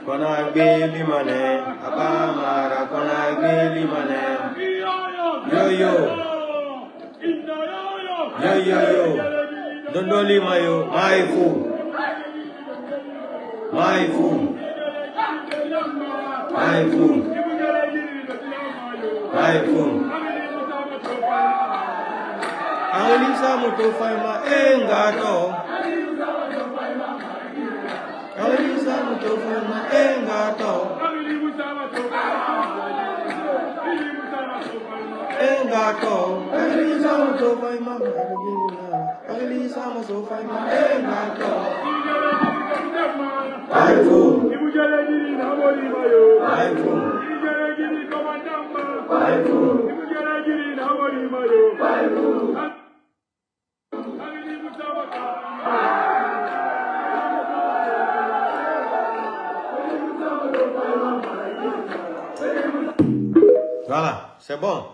Kona gbeli mane, abamara kona gbeli mane. Yo yo, yo yo yo. Dondoli mayo, maifu, maifu, maifu, maifu. Alisa mutofaima engato. Alisa mutofaima engato. Engato. Alisa mutofaima engato. Alisa mutofaima engato. Maifu, maifu, maifu, maifu. Voilà, c'est bon.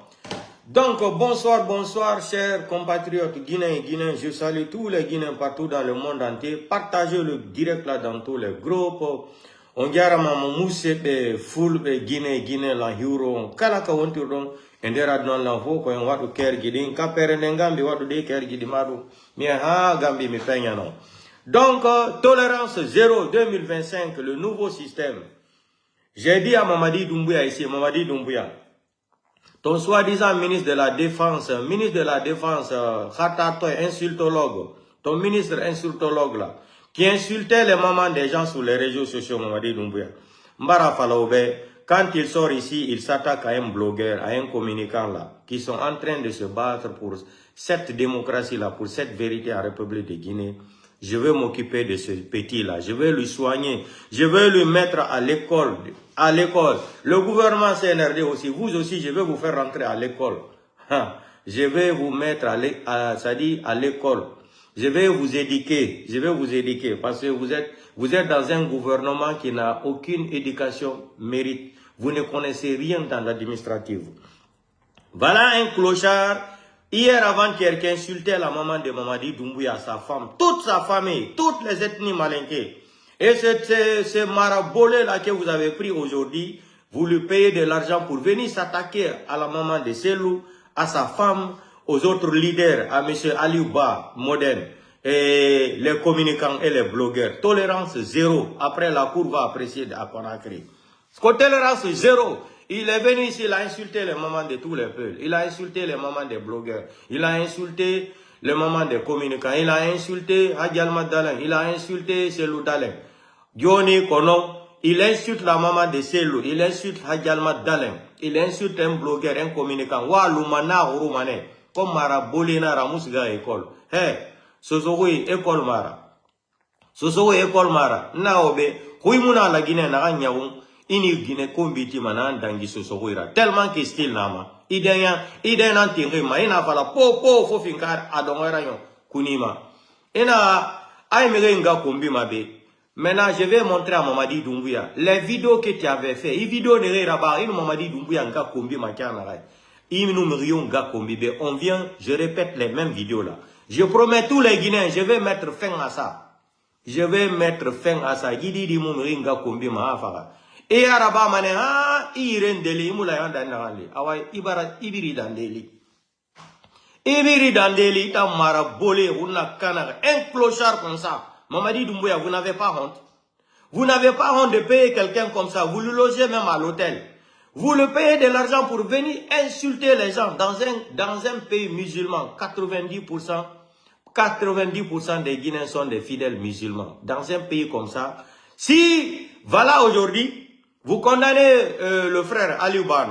Donc, bonsoir, bonsoir, chers compatriotes guinéens et guinéens. Je salue tous les Guinéens partout dans le monde entier. Partagez le direct là dans tous les groupes. On dirait maman Moussepe, full Guinée, Guinée, la Huro, Kalaka Wonturon, Endera dans la Ho, quand on va au Ker Gidin, Kapere Nengambi, what do they Ker Gidimaru, Miaha Gambi, mi Peñano. Donc, tolérance 0 2025, le nouveau système. J'ai dit à Mamadi Doumbouya ici, Mamadi Doumbouya, ton soi-disant ministre de la Défense, Khatato, insultologue, ton ministre insultologue là, qui insultait les mamans des gens sur les réseaux sociaux, Mamadi Doumbouya. Mbara Falaoube, quand il sort ici, il s'attaque à un blogueur, à un communicant là, qui sont en train de se battre pour cette démocratie là, pour cette vérité en République de Guinée. Je vais m'occuper de ce petit-là. Je vais lui soigner. Je vais lui mettre à l'école. À l'école. Le gouvernement CNRD aussi. Vous aussi, je vais vous faire rentrer à l'école. Je vais vous mettre à l'école. Je vais vous éduquer. Je vais vous éduquer. Parce que vous êtes dans un gouvernement qui n'a aucune éducation mérite. Vous ne connaissez rien dans l'administratif. Voilà un clochard. Hier avant-hier, qui insultait la maman de Mamadi Doumbouya, sa femme, toute sa famille, toutes les ethnies malinquées. Et ce marabolé là que vous avez pris aujourd'hui, vous lui payez de l'argent pour venir s'attaquer à la maman de Selou, à sa femme, aux autres leaders, à M. Aliouba, Modène, et les communicants et les blogueurs. Tolérance 0. Après, la cour va apprécier à Conakry. Tolérance 0. Il est venu ici, il a insulté les mamans de tous les peuples. Il a insulté les mamans des blogueurs. Il a insulté les mamans des communicants. Il a insulté Hadjalma Dalen. Il a insulté Selou Dalen. Diony Kono, il insulte la maman de Selou. Il insulte Hadjalma Dalen. Il insulte un blogueur, un communicant. Wa Lumana Urumane. Comme Mara Bolina Ramusga école. Hé, Sosoui école Mara. Sosoui école Mara. Naobe, Huimuna la Guinée Naranyaoum. Ini Guinée kombiti manan dangi sosoguira tellement que style nama idenya tingé ma ina fala po fo finkar adongera yo kunima ina ay nga kombi mabe. Maintenant je vais montrer à Mamadi Doumbouya les vidéos que tu avais fait. Les vidéos de Raba ina Mamadi Doumbouya nga kombi makana ray inu mrion nga kombi be. On vient, je répète les mêmes vidéos là. Je promets tous les Guinéens, je vais mettre fin à ça. Je vais mettre fin à ça. Gidi di mumri nga kombi ma afara. Et Araba mané, iren deli, moula yanda nangali. Awai, ibiri dandeli. Ibiri dandeli, ta marabolé, una canard, un clochard comme ça. Mamadi Doumbouya, vous n'avez pas honte. Vous n'avez pas honte de payer quelqu'un comme ça. Vous le logez même à l'hôtel. Vous le payez de l'argent pour venir insulter les gens dans un pays musulman. 90% des Guinéens sont des fidèles musulmans. Dans un pays comme ça, si, voilà aujourd'hui, vous condamnez le frère Aliouba,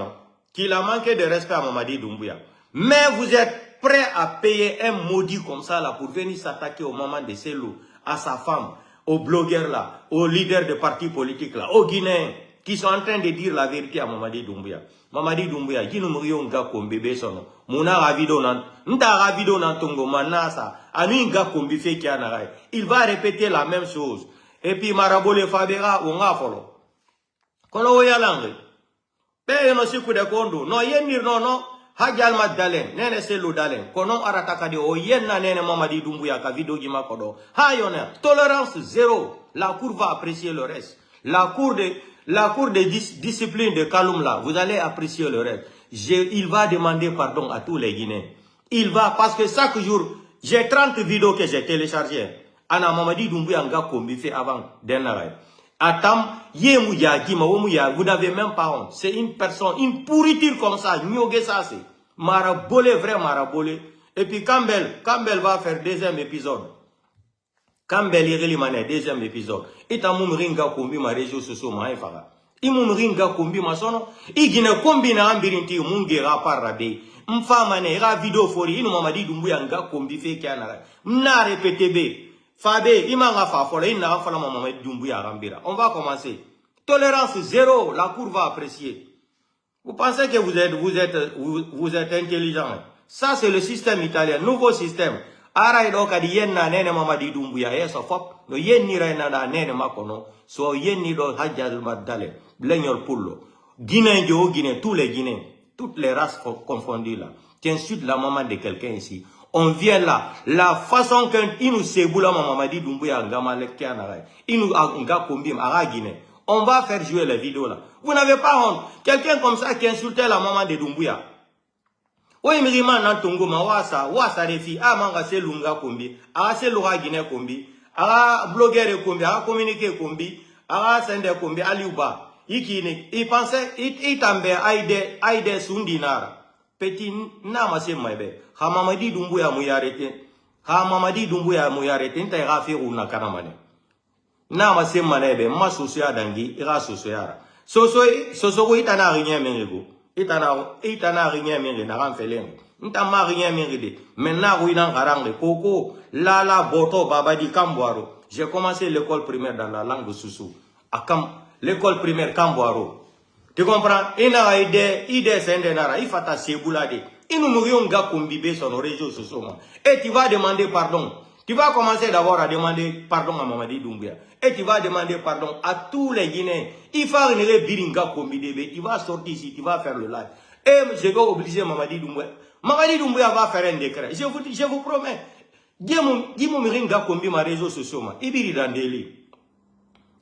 qu'il a manqué de respect à Mamadi Doumbouya. Mais vous êtes prêt à payer un maudit comme ça là pour venir s'attaquer au maman de Selou, à sa femme, aux blogueurs là, aux leaders de partis politiques là, aux Guinéens. qui sont en train de dire la vérité à Mamadi Doumbouya. Mamadi Doumbouya, qui nous mouillons nga comme bébé son. Mouna ravido nan, nta ravido nan tongo manasa, anu nga comme bifé qui anarai. Il va répéter la même chose. Et puis Marabole Fabera ou nga folo. Kono oya langre. Père no siku de kondo. No yenir non. Hajal Magdalen, nene selu dalen, konon arataka de oyenna nene Mamadi Doumbouya ka video gima kodo. Hayona, tolérance zéro. La cour va apprécier le reste. La cour de discipline de Kaloum là, vous allez apprécier le reste. Il va demander pardon à tous les Guinéens. Il va, parce que chaque jour, j'ai 30 vidéos que j'ai téléchargées. Ana Mamadi Doumbouya nga kombi fait avant d'ennaray. Atam, vous n'avez même pas honte. C'est une personne, une pourriture comme ça. Ça c'est marabolé, vrai marabolé. Et puis Campbell va faire deuxième épisode. Campbell Irelimane, deuxième épisode. Et tamum ringa kombi ma réseau sociaux ma efara. Imum ringa kombi ma sono. Igine kombi na ambirinti mungera parabe. Mfamane ra vidéo fori. Inu Mamadi Doumbouya nga kombi fe kianara. Mna répété be. Fabé, on va commencer. Tolérance zéro, la cour va apprécier. Vous pensez que vous êtes intelligent. Ça, c'est le système italien, nouveau système. Araido kadi yenna nene Mamadi Doumbouya, yeso fop, no yenni reina na nene makono, so yenni do hajjal madale, blenyor pullo. Guinéen, Guinéen, tous les Guinéens, toutes les races confondues là. Tu insultes la maman de quelqu'un ici. On vient là, la façon qu'il nous séboula Mamadi Doumbouya on va faire jouer les vidéos là. Vous n'avez pas honte. Quelqu'un comme ça qui insultait la maman de Doumbouya. Oui, mais il m'a n'entongo ma wasa refi a manga se lunga kombi, a se lora Guinée kombi, a blogueur kombi, a communiqué kombi, a sende kombi, a liuba. Il pensait, il tambait aide sundinara. Petit nama se mabe. Ha Mamadi Doumbouya muyarete. Ha Mamadi Doumbouya muyarete. Nta ira fe una kanamane. Nama se manebe. Ma sosoya dangi. Ira sosoyara. Soso itana rien menrego. Itana rien menre. Naran felen. Nta ma rien menre. Maintenant ruinan garange. Koko. Lala boto babadi Kamboaro. J'ai commencé l'école primaire dans la langue de Soussou. L'école primaire Kamboaro. Tu comprends? Ina ide sende nara. Ifata seboulade. Et nous mourions gars combibé sur nos réseaux sociaux. Et tu vas demander pardon. Tu vas commencer d'abord à demander pardon à Mamadi Doumbouya. Et tu vas demander pardon à tous les Guinéens. Il faut une biringa combibé. Tu vas sortir ici, tu vas faire le live. Et je vais obliger Mamadi Doumbouya. Mamadi Doumbouya va faire un décret. Je vous promets. Dis-moi biringa combibé ma réseaux sociaux. Ibiri Dandeli.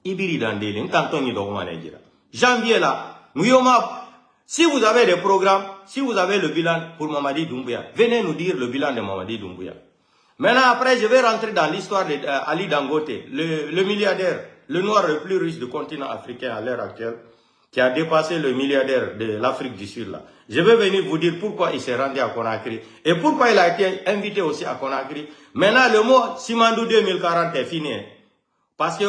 Ibiri Dandeli. N'tantoni d'Ormane Gira. Janvier là. Nous si vous avez des programmes, si vous avez le bilan pour Mamadi Doumbouya, venez nous dire le bilan de Mamadi Doumbouya. Maintenant, après, je vais rentrer dans l'histoire d'Ali Dangote, le milliardaire, le noir le plus riche du continent africain à l'heure actuelle, qui a dépassé le milliardaire de l'Afrique du Sud. Là. Je vais venir vous dire pourquoi il s'est rendu à Conakry et pourquoi il a été invité aussi à Conakry. Maintenant, le mot Simandou 2040 est fini. Parce que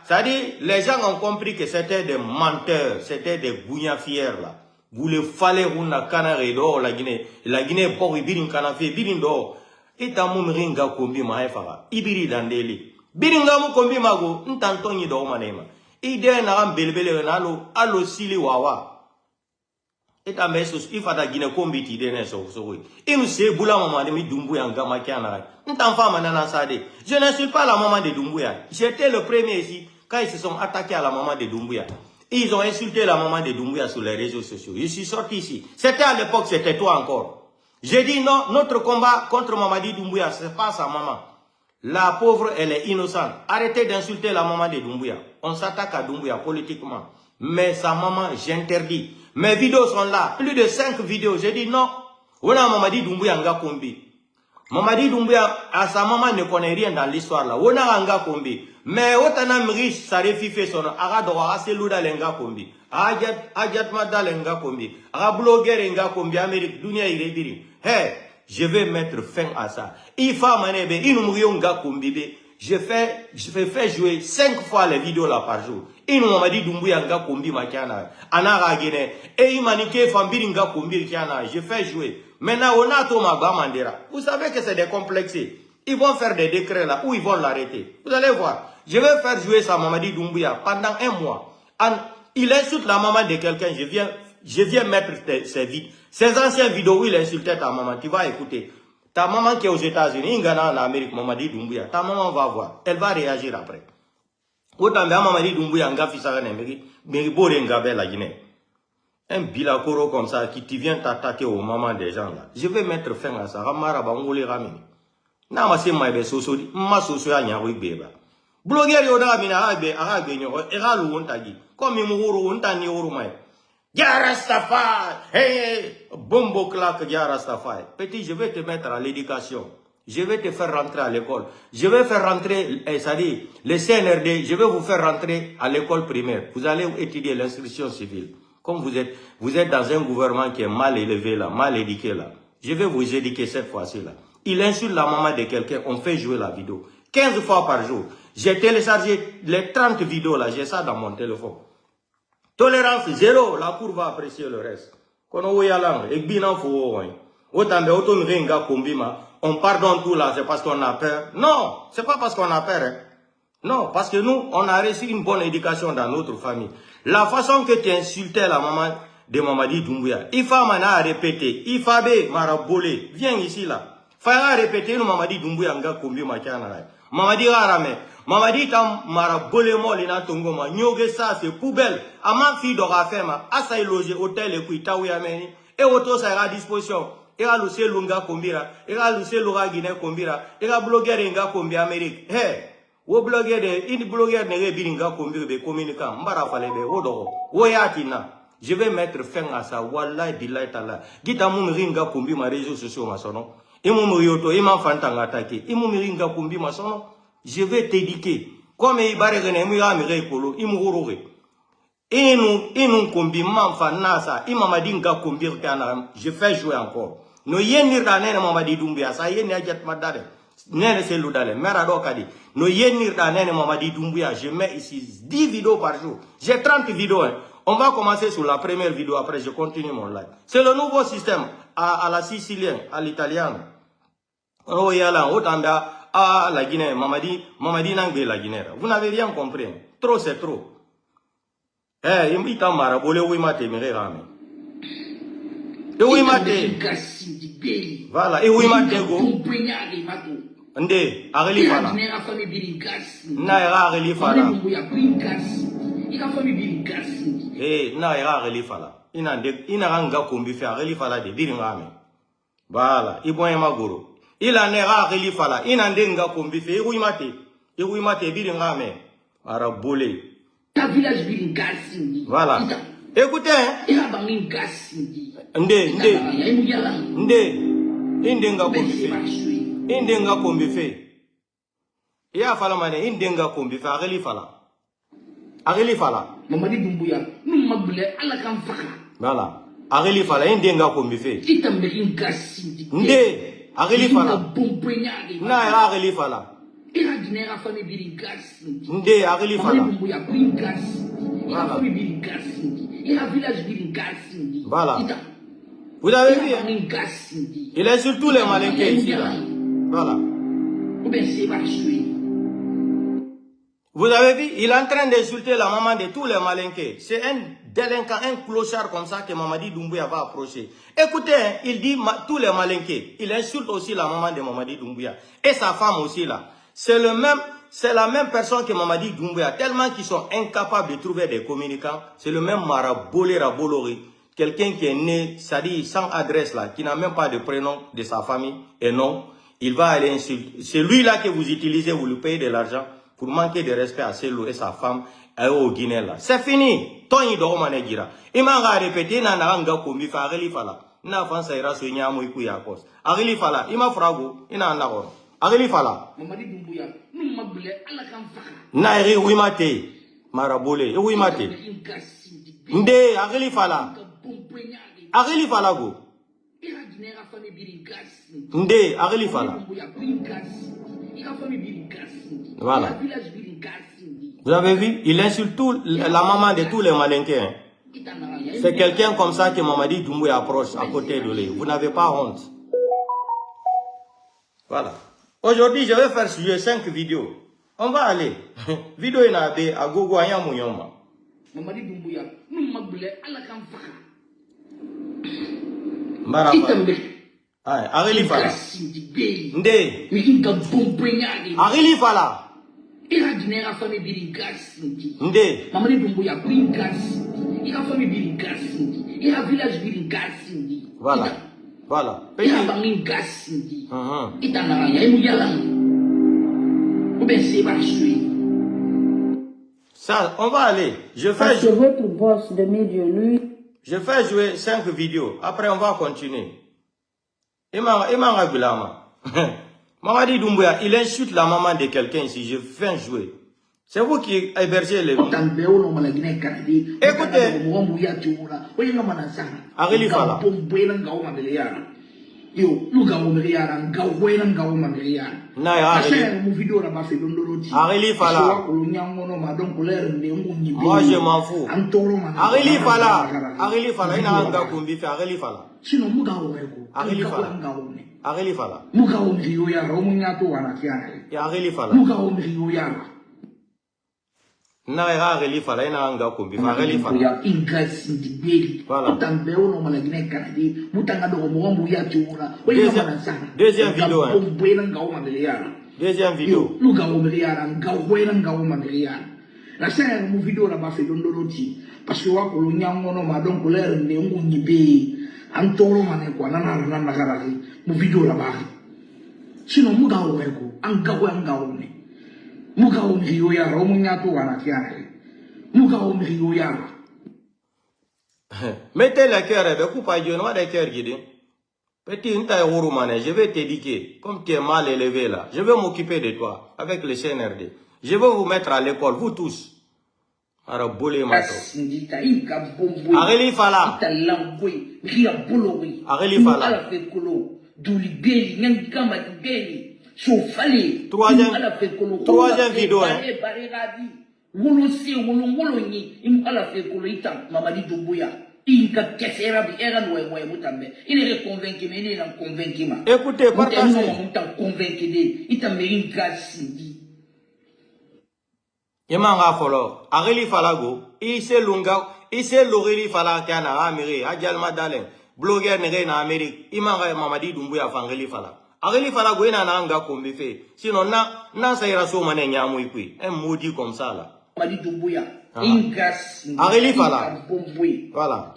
c'est-à-dire, les gens ont compris que c'était des menteurs, c'était des gougnafières là. Vous le fallait una canare do la Guinée pour ibirin kanafe ibirin do ita mum ringa kombi maefara ibiri dandeli biringa mu kombi mago ntantonyi do manema ide na ambelbele nalo allo sili wawa ita mesos ifata Guinée kombi ti de neso so inu se bula mama de mi Doumbouya ngama kiana ntanfa manana sade je n'insulte pas la maman de Doumbouya. J'étais le premier ici quand ils se sont attaqués à la maman de Doumbouya. Ils ont insulté la maman de Doumbouya sur les réseaux sociaux. Je suis sorti ici. C'était à l'époque, c'était toi encore. J'ai dit non, notre combat contre Mamadi Doumbouya, c'est pas sa maman. La pauvre, elle est innocente. Arrêtez d'insulter la maman de Doumbouya. On s'attaque à Doumbouya politiquement. Mais sa maman, j'interdis. Mes vidéos sont là. Plus de 5 vidéos. J'ai dit non. On a Mamadi Doumbouya nga kombi. Mamadi Doumbouya, à sa maman ne connaît rien dans l'histoire là. On a nga kombi. Mais autant riche, ça refifé son agadora, c'est l'ouda lenga kombi. Ajat mada lenga kombi. Blogueur lenga kombi, Amérique, dunia irebiri. Hey, je vais mettre fin à ça. Il faut manebe, inumrion nga kombi. Je fais jouer 5 fois les vidéos là par jour. Inu Mamadi Doumbouya nga kombi makiana. Anara gene. Et imanike fambiri nga kombi kiana. Je fais jouer. Maintenant, on a Thomas Bamandera. Vous savez que c'est des complexés. Ils vont faire des décrets là où ils vont l'arrêter. Vous allez voir. Je vais faire jouer ça Mamadi Doumbouya pendant 1 mois. Il insulte la maman de quelqu'un, je viens mettre ces anciennes vidéos où il insultait ta maman, tu vas écouter. Ta maman qui est aux États-Unis, en Amérique, Mamadi Doumbouya, ta maman va voir, elle va réagir après. Autant de Mamadi Doumbouya, nga fisara nemeri, mais bore ngabe la Guinée. Un bilakoro comme ça qui vient t'attaquer aux mamans des gens là. Je vais mettre fin à ça. Ramara bangole ramini. Na ma se maïbe soso di, ma soso ya nyawi beba. Blogueur yo da mina arabe nyo, eralu wontagi. Comme imuru wontani oru mai. Yarastafai, hey, bombo claque Yarastafai. Petit, je vais te mettre à l'éducation. Je vais te faire rentrer à l'école. Je vais faire rentrer, c'est-à-dire, le CNRD, je vais vous faire rentrer à l'école primaire. Vous allez étudier l'instruction civile. Comme vous êtes dans un gouvernement qui est mal élevé là, mal éduqué là. Je vais vous éduquer cette fois-ci là. Il insulte la maman de quelqu'un, on fait jouer la vidéo. 15 fois par jour. J'ai téléchargé les 30 vidéos là, j'ai ça dans mon téléphone. Tolérance zéro, la cour va apprécier le reste. On pardonne tout là, c'est parce qu'on a peur. Non, c'est pas parce qu'on a peur. Hein. Non, parce que nous, on a reçu une bonne éducation dans notre famille. La façon que tu insultais la maman de Mamadi Doumbouya, il faut répéter, il faut marabolé, viens ici là. Il faut répéter, nous Mamadi Doumbouya nga kombi makiana. Mamadi Rarame, Mamadi tam marabolé molina tongoma, nyoge ça c'est poubelle. A ma fille d'aura fait ma, asa loger hôtel et puis taouyameni, et auto ça à disposition. Ira luce lunga kombira, ira luce lura Guinée kombira, ira blogueur nga kombi Amérique. Hey! Wo blogueur de, une blogueur ne rebiringa kombir be communicant, mbara fale be, wodo, woyatina. Je vais mettre fin à ça, wallahi billahi tala. Gita mou ringa kombi ma réseaux sociaux ma sono. Imu murioto, ima fantanga attaqué. Imu ringa kombi ma sono. Je vais t'éduquer. Comme il barre gene, mu ya mire kolo, imu hurore. Inu kombi manfa nasa, ima madinga kombi kana, je fais jouer encore. No yenir da nene Mamadi Doumbouya, ça yenni ajet madare. Nene c'est l'oudale, merado kadi. No yenir da nene Mamadi Doumbouya, je mets ici 10 vidéos par jour. J'ai 30 vidéos. Hein. On va commencer sur la première vidéo, après je continue mon live. C'est le nouveau système à la sicilienne, à l'italienne. Oh yala, otanda, à la Guinée, Mamadi Nangbe la Guinée. Vous n'avez rien compris. Hein. Trop c'est trop. Eh, il m'a marabole oui mate mere rame. Et oui mate. Voilà, et oui mate go. Nde, areli fala. Na era areli fala. Eh, na era areli fala. Ina ranga kombi fe areli fala de biringame. Voilà, iboye magoro. Ila nera areli fala. Ina ndenga kombi fe oui mate biringame. Arabole. Ta village biringasindi. Voilà. Écoutez, hein. Ndenga kombi fe. Ya fala mane indenga kombi fe areli fala. Areli fala. Mamadi Doumbouya, nous mabule ala kam faka. Voilà. Areli fala indenga kombi fe. Itambe ingasindi. Nde areli fala. Na era areli fala. Ira dinera fami biringasindi. Nde areli fala. Mamadi Doumbouya biringasindi. Ira fami biringasindi. Ira village biringasindi. Voilà. Vous avez vu? Il est sur tous les malinqués ici là. Voilà. Vous avez vu? Il est en train d'insulter la maman de tous les malinqués. C'est un délinquant, un clochard comme ça que Mamadi Doumbouya va approcher. Écoutez, hein, il dit tous les malinqués. Il insulte aussi la maman de Mamadi Doumbouya. Et sa femme aussi là. C'est la même personne que Mamadi Doumbouya. Tellement qu'ils sont incapables de trouver des communicants. C'est le même marabolé rabolori. Quelqu'un qui est né, c'est-à-dire sans adresse là, qui n'a même pas de prénom de sa famille. Et non, il va aller insulter. C'est lui là que vous utilisez, vous lui payez de l'argent pour manquer de respect à Selou et sa femme et au Guinée là. C'est fini. Tony Doromane gira. Il m'a répété, n'a nga kombi fa areli fala. Na fansa ira so nyamu iku ya kos. Areli fala, ima frago, ina ndako. Areli fala. Mamadi Doumbouya, nous mabule ala kam faka. Na iri wimate. Marabole, wimate. Nde areli fala. Areli fala go. Nde areli fala. Voilà. Vous avez vu? Il insulte la maman de tous les malinqués. Hein. C'est quelqu'un comme ça que Mamadi Doumbouya approche à côté de lui. Vous n'avez pas honte. Voilà. Aujourd'hui, je vais faire 5 vidéos. On va aller. Vidéo inabe à gogo anya muyoma. Mamadi Doumbouya nous magbule ala kan faka Mbara ay arili fala nde mi inga bombenyadi arili fala ira dinera fami biri gasindi nde Mamadi Doumbouya biri gasindi ira fami biri gasindi ira village biri gasindi voilà voilà ira bangi gasindi itana ya emu yala ou ben c'est pas suivre. Ça, on va aller. Je fais Parce que votre boss de milieu, lui... Je fais jouer 5 vidéos. Après, on va continuer. Mamadi Doumbouya, il insulte la maman de quelqu'un ici. Je fais jouer. C'est vous qui hébergez les... Écoutez. Arili Fala. Yo, luga omeriara, ngawena ngawomeriara. Na ya Arili Fala. Moi je m'en fous. Arili Fala. Arili Fala. Ina anga kumbi fe Arili Fala. Sino muga owego. Arili Fala. Arili Fala. Muga omriyo yara, omunyato wanakiana. Ya Arili Fala. Muga omriyo yara. Na ya Arili Fala. Ina anga kumbi fe Arili Fala. Ya ingas ndibeli. Otambeo no malagine kanadi. Mutanga do mo ya chura. Deuxième vidéo. Deuxième vidéo. Luga omriara, ngawena ngawomeriara. La scène mu vidéo na ba fe dondoloti. Parce que wa ko nyango no ma donc l'air ne ngunyibe. Antoro mane kwa nana nagarari. Mu vidéo la ba. Sino muga owego, angawone. Muga omriyo ya romunyato wanakiana. Muga omriyo ya. Mettez le cœur avec vous, pas Dieu, non, des cœurs guidés. Petit, je vais t'éduquer. Comme tu es mal élevé là, je vais m'occuper de toi avec le CNRD. Je vais vous mettre à l'école, vous tous. Arili Fala. Arili Fala. Troisième vidéo. Mamadi Doumbouya. Inka kesera bi era no ewe mutambe. Il est convaincu mais il est convaincu ma. Écoutez, partagez. Convaincu itambe inka sindi. Yemanga folo. Arili Falago. Ise lunga. Ise lorili Fala kana Amérique. Adjalma Dalen. Blogueur nere na Amérique. Imanga Mamadi Doumbouya fangeli Fala. Arili Falago ina na anga kombefe. Sinon na sa ira so mane nyamu ikui. Un maudit comme ça là. Mamadi Doumbouya. Arili Fala. Voilà.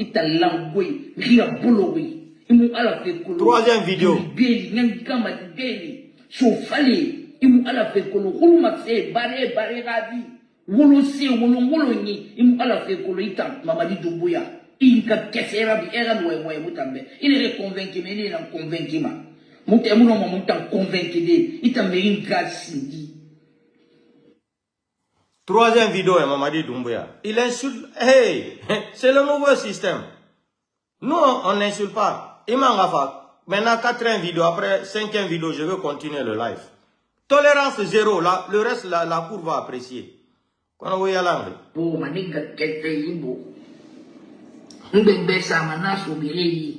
Troisième vidéo. Mamadi Doumbouya. Inka kesera bi era no ewe mutambe. Il est convaincu mais il est convaincu ma. Mutemuno mutam convaincu de itambe inka sindi. Troisième vidéo, Mamadi Doumbouya. Il insulte. Hey, c'est le nouveau système. Nous, on n'insulte pas. Maintenant, 4e vidéo, après 5e vidéo, je vais continuer le live. Tolérance zéro. Là, le reste, la cour va apprécier. Quand on va y aller.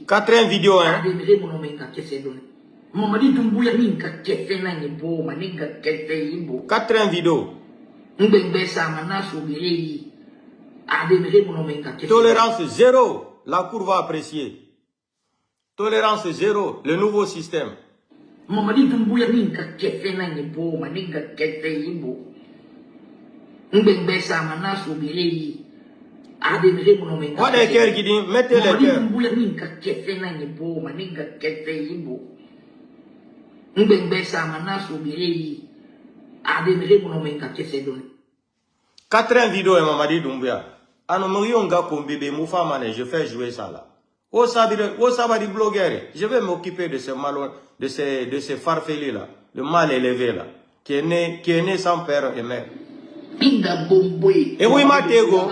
Quatrième vidéo, hein. Quatrième vidéo. Tolérance zéro. La cour va apprécier. Tolérance zéro. Le nouveau système. Mamadi Doumbouya minka kefena nyebo maninga kete yimbo. Mbembesa manaso birei. Ademere monomenga. What est cœur qui dit mettez les cœurs. Mamadi Doumbouya minka kefena nyebo maninga kete yimbo. Mbembesa manaso birei. Ademere monomenga kese doni. 4e vidéo et Mamadi Doumbouya. Anomoyonga kombebe moufamane, je fais jouer ça là. Au sabari blogueur, je vais m'occuper de ces malhonnêtes, de ces farfelis là, le mal élevé là, qui est né sans père et mère. Et oui, Matego.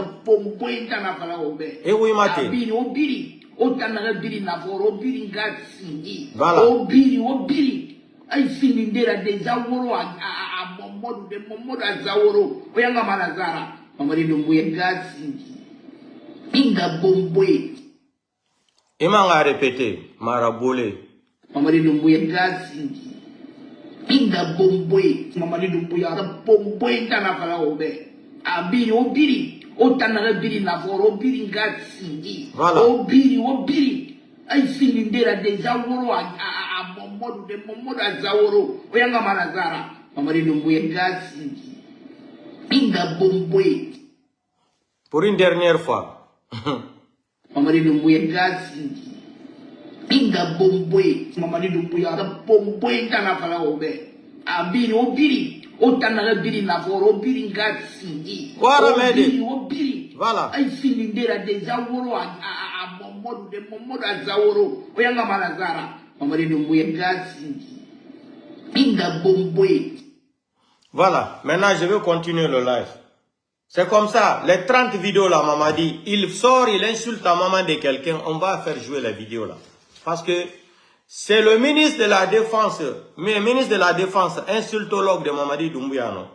Et oui, Matego. Voilà. Ay finindera de zaworo a momodu de momodu a zaworo oyanga manazara Mamadi Doumbouya gasi inga bomboy Imanga répété marabole Mamadi Doumbouya gasi inga bomboy Mamadi Doumbouya bomboy ndana fala obe abiri obiri otana biri na foro biri ngatsingi Voilà. obiri ay filindera de zaworo a momodu de momodu azaworo oyanga marazara mamari dumbuye ngatsingi inga bombwe Pour une dernière fois. mamari dumbuye ngatsingi inga bombwe mamari dumbuye aga bombwe ndana fala obe abiri obiri otana biri na foro biri ngatsingi Voilà, Mehdi. obiri Voilà. ay filindera de zaworo a momodu de momodu azaworo oyanga marazara mamari dumbuye ngatsingi inga bombwe. Voilà. Maintenant, je vais continuer le live. C'est comme ça. Les 30 vidéos là, maman dit, il sort, il insulte la maman de quelqu'un. On va faire jouer les vidéos là. Parce que c'est le ministre de la Défense, mais ministre de la Défense, insultologue de Mamadi Doumbouya, non.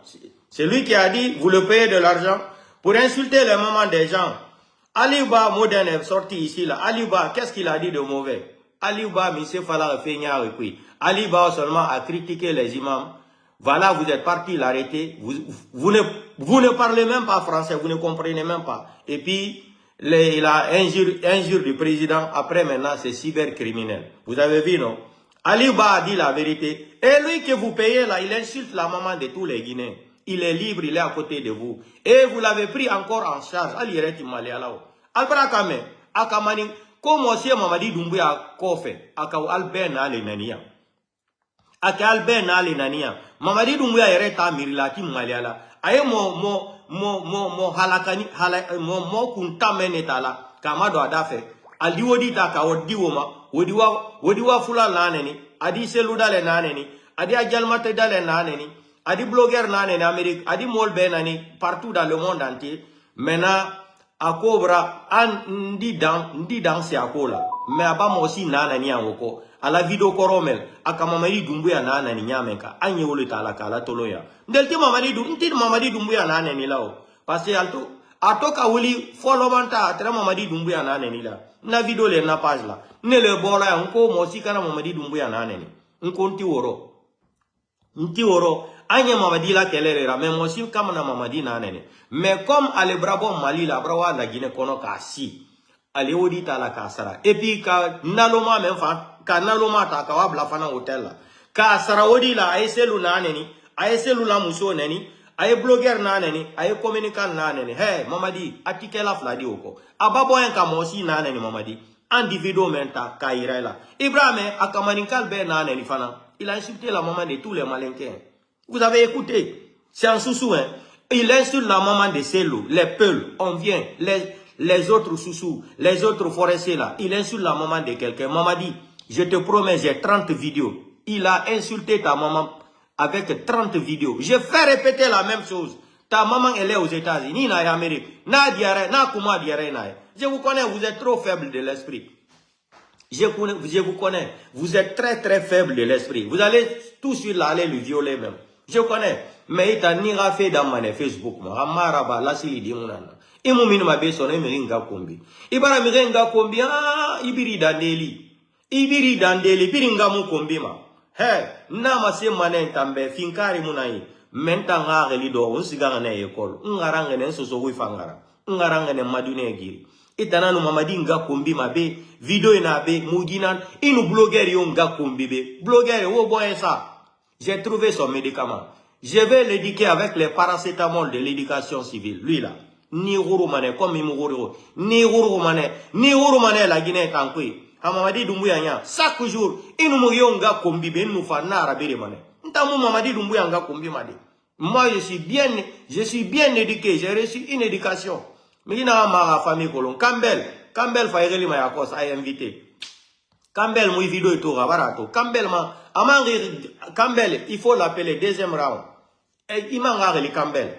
C'est lui qui a dit, vous le payez de l'argent pour insulter les mamans des gens. Aliouba Moderne est sorti ici là. Aliouba, qu'est-ce qu'il a dit de mauvais? Aliouba, monsieur Fala Feigna repris. Aliouba seulement a critiqué les imams. Voilà, vous êtes parti l'arrêter. Vous ne parlez même pas français, vous ne comprenez même pas. Et puis, il a injure du président. Après, maintenant, c'est cybercriminel. Vous avez vu, non? Aliouba a dit la vérité. Et lui que vous payez là, il insulte la maman de tous les Guinéens. Il est libre, il est à côté de vous. Et vous l'avez pris encore en charge. Alireti Malialao. Albrakame, Akamani, comme aussi Mamadi Doumbouya Kofe, Akaw Albert Nale Nania. Aka Albert Nale Nania. Mamadi Doumbouya Yereta Mirilati Maliala. Aye mo halakani, mo kuntamenetala, Kamado Adafe. Aldiwodi taka wodiwoma, wodiwa fula naneni, adi seluda le naneni, adi ajalmate dale naneni. Adi blogueur nane en Amérique, adi molbe nani partout dans le monde entier. Maintenant, à Cobra, ndi dans c'est à Kola. Mais abam aussi nanani anoko. À la vidéo koromel, à Kamamadi Doumbouya nanani nyamenka, anyole talakala toloya. Ndelti Mamadi Doumbouya nanani lao. Parce que ato kawuli follow manta atra Mamadi Doumbouya nanani la. Na vidéo le na page la. Ne le bola unko mosi kana Mamadi Doumbouya nanani. Unko nti woro. Anya Mamadi la kelera, mais moi aussi comme na Mamadi nanene. Mais comme ale brabo Mali la brawa la Guinée kono ka si. Ale odi ta la kasara. Et puis ka naloma même fa ka naloma ta ka wabla fana hotel la. Ka sara odi la aiselu naneni, aiselu la muso neni, ay blogueur naneni, ay communicant naneni. Hey Mamadi atikela fladi oko. Ababo en ka mosi naneni Mamadi. Individu menta ka irela. Ibrahim akamanikal be naneni fana. Il a insulté la maman de tous les malinquins. Vous avez écouté, c'est un sous-sous, hein. Il insulte la maman de Selou, les Peuls, on vient, les autres sous-sous, les autres forestiers là. Il insulte la maman de quelqu'un. Maman dit, je te promets, j'ai 30 vidéos. Il a insulté ta maman avec 30 vidéos. Je fais répéter la même chose. Ta maman, elle est aux États-Unis, en Amérique. Je vous connais, vous êtes trop faible de l'esprit. Je vous connais, vous êtes très très faible de l'esprit. Vous allez tout de suite aller le violer même. Je connais, mais il a ni fait dans mon Facebook. Amaraba, la sili di munana. Et mon minima beson et meringa kombi. Ibara meringa kombi, ibiri dandeli. Ibiri dandeli, piringa mu kombi ma. He, nama se manen tambe, finkari munai. Menta ngare lido, unsigara na ekol. Ungaranga ne soso wifangara. Ungaranga ne madune giri. Itananu Mamadi nga kombi mabe, video ina be, muginan, inu blogueur yon nga kombi be. Blogueur, wo boye ça. J'ai trouvé son médicament. Je vais l'éduquer avec les paracétamol de l'éducation civile. Lui là. Ni Rouroumane, comme Imourouro. Ni Rouroumane la Guinée Kankui. Mamadi Doumbouya nya. Chaque jour, inu mourion nga kombi be, nous fa nara bere mane. Ntamou Mamadi Doumbouya nga kombi made. Moi, je suis bien éduqué. J'ai reçu une éducation. Mais il y a ma famille colon. Campbell Faireli m'a invité. Campbell m'a vidéo et tout barato. Campbell, il faut l'appeler deuxième round. Et il m'a regardé Campbell.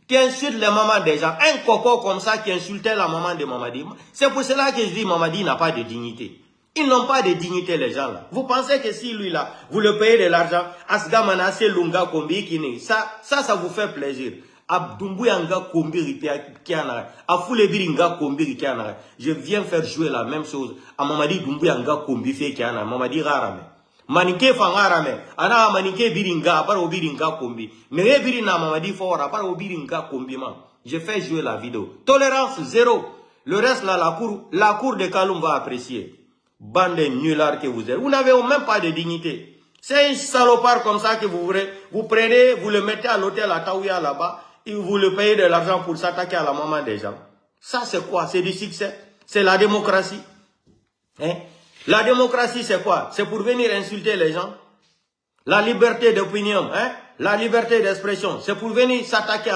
Qui insulte les mamans des gens. Un coco comme ça qui insultait la maman de Mamadi. C'est pour cela que je dis Mamadi n'a pas de dignité. Ils n'ont pas de dignité les gens là. Vous pensez que si lui là, vous le payez de l'argent, Asgamana c'est Lunga Kombi Kini. Ça vous fait plaisir. Abdumbouyanga Kombi Kiana, Afulebiringa Kombi Kiana. Je viens faire jouer la même chose à Mamadi Dumbouyanga Kombi fait Kiana, Mamadi Rarame. Manike Fangarame, Ana Manike Biringa, Aparo Biringa Kombi. Nere Birina Mamadi Fora, Aparo Biringa Kombi man. Je fais jouer la vidéo. Tolérance zéro. Le reste là, la cour de Kaloum va apprécier. Bande de nullards que vous êtes. Vous n'avez même pas de dignité. C'est un salopard comme ça que vous prenez, vous le mettez à l'hôtel à Taouya là-bas, et vous le payez de l'argent pour s'attaquer à la maman des gens. Ça c'est quoi? C'est du succès. C'est la démocratie. Hein? La démocratie c'est quoi? C'est pour venir insulter les gens. La liberté d'opinion, hein? La liberté d'expression, c'est pour venir s'attaquer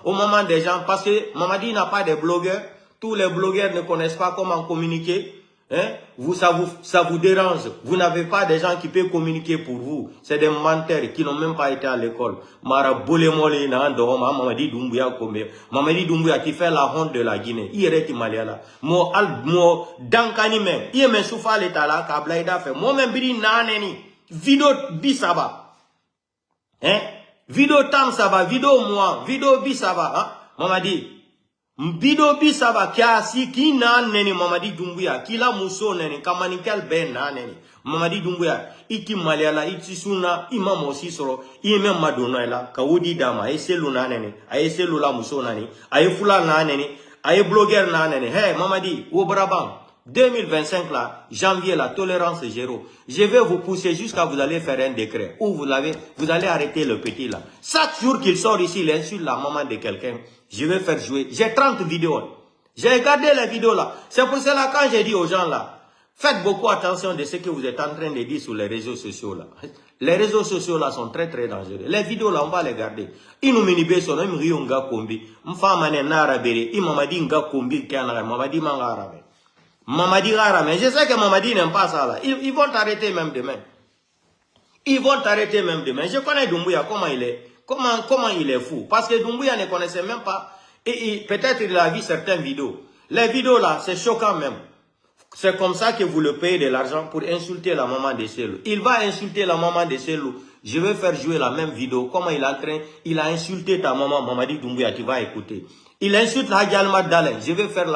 au moment des gens, parce que Mamadi n'a pas de blogueurs. Tous les blogueurs ne connaissent pas comment communiquer. Hein? Ça vous dérange. Vous n'avez pas des gens qui peuvent communiquer pour vous. C'est des menteurs qui n'ont même pas été à l'école. Mamadi Doumbouya qui fait la honte de la Guinée. Il est Maliala. Mo Dankani même. Il me souffle l'état là, Kablaïda fait. Moi même biri naneni. Vidéo bisaba. Hein? Vidéo tam saba. Vidéo moi. Vidéo bisaba. Hein? Mamadi. Mbido bisaba kiasi ki na neni Mamadi Doumbouya ki la muso neni kamanikel ben na neni Mamadi Doumbouya iki maliala iki suna imam aussi soro ime madonna la kawudi dama ay selu na neni ay selu la muso nani ay fula na neni ay blogueur na neni hey Mamadi au Brabant 2025 là janvier la tolérance zéro. Je vais vous pousser jusqu'à vous allez faire un décret où vous allez arrêter le petit là. Chaque jour qu'il sort ici il insulte la maman de quelqu'un. Je vais faire jouer. J'ai 30 vidéos. J'ai regardé les vidéos là. C'est pour cela quand j'ai dit aux gens là, faites beaucoup attention de ce que vous êtes en train de dire sur les réseaux sociaux là. Les réseaux sociaux là sont très très dangereux. Les vidéos là, on va les garder. Inuminibe sono imriyonga kombi. Mfamane narabere. Imamadi nga kombi kiana Mamadi mangarabe. Mamadi garame. Je sais que Mamadi n'aime pas ça là. Ils vont t'arrêter même demain. Ils vont t'arrêter même demain. Je connais Doumbouya, comment il est. Comment il est fou. Parce que Doumbouya ne connaissait même pas. Et peut-être il a vu certaines vidéos. Les vidéos là, c'est choquant même. C'est comme ça que vous le payez de l'argent pour insulter la maman de Selou. Il va insulter la maman de Selou. Je vais faire jouer la même vidéo. Comment il a insulté ta maman, Mamadi Doumbouya, tu vas écouter. Il insulte Hadji Almad Dalen. Je vais faire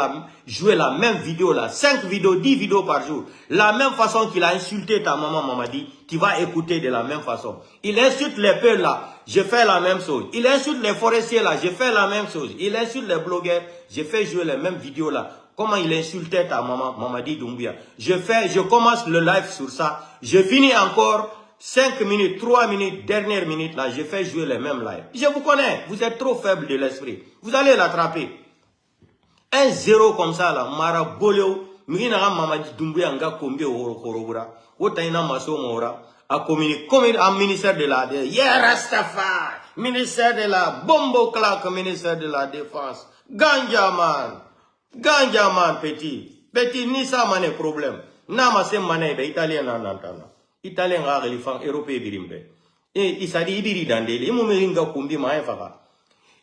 jouer la même vidéo là. 5 vidéos, 10 vidéos par jour. La même façon qu'il a insulté ta maman Mamadi, tu vas écouter de la même façon. Il insulte les peuls là. Je fais la même chose. Il insulte les forestiers là. Je fais la même chose. Il insulte les blogueurs. Je fais jouer les mêmes vidéos là. Comment il insultait ta maman Mamadi Doumbouya. Je commence le live sur ça. Je finis encore 5 minutes, 3 minutes, dernière minute, là, je fais jouer les mêmes lives. Je vous connais, vous êtes trop faible de l'esprit. Vous allez l'attraper. 1-0 comme ça, là, Mara Boleo, Mira Mamadi Doumbouya, nga kombi Horobura, Otaina Maso Mora, a communiqué, comme un ministère de la Défense, yeah, Rastafari, ministère de la Bombo Clark, ministère de la Défense, Ganjaman, petit, ni ça, mané problème. Nama se mané, italien, nanantana. Italien a relifan européen birimbe. Et il s'est dit ibiri dandele. Imu meringa kumbi maefara.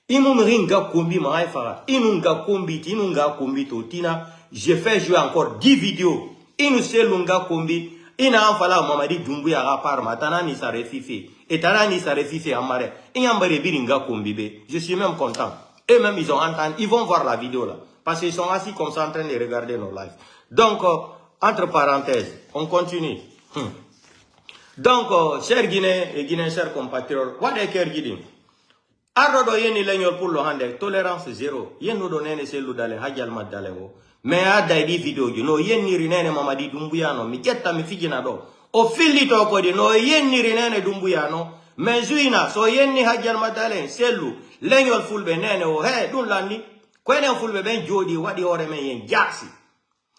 Imu meringa kumbi maefara. Inunga kumbi totina. Je fais jouer encore 10 vidéos. Inu selunga kumbi. Ina anfala Mamadi Doumbouya rapar matana ni sa refifi. Et tana ni sa refifi amare. Inyambare biringa kumbi be. Je suis même content. Et même ils ont entendu. Ils vont voir la vidéo là. Parce qu'ils sont assis comme ça en train de regarder nos lives. Donc, entre parenthèses, on continue. Donc, chers Guinéens et Guinéens, chers compatriotes, what est que Guinéen? Arrodo yeni legnol pour le hande, tolérance zéro. Yen no donene se ludale, hajal madale wo. Mais a daidi vidéo du no yen ni rinene Mamadi Doumbouya no, mi getta mi fijina do. O fili to ko di no yen ni rinene Doumbouya no. Mais zuina, so yen ni hajal madale, selu, legnol fulbe nene o, he, dun landi. Kwenen fulbe ben jodi, wadi hore men yen jaksi.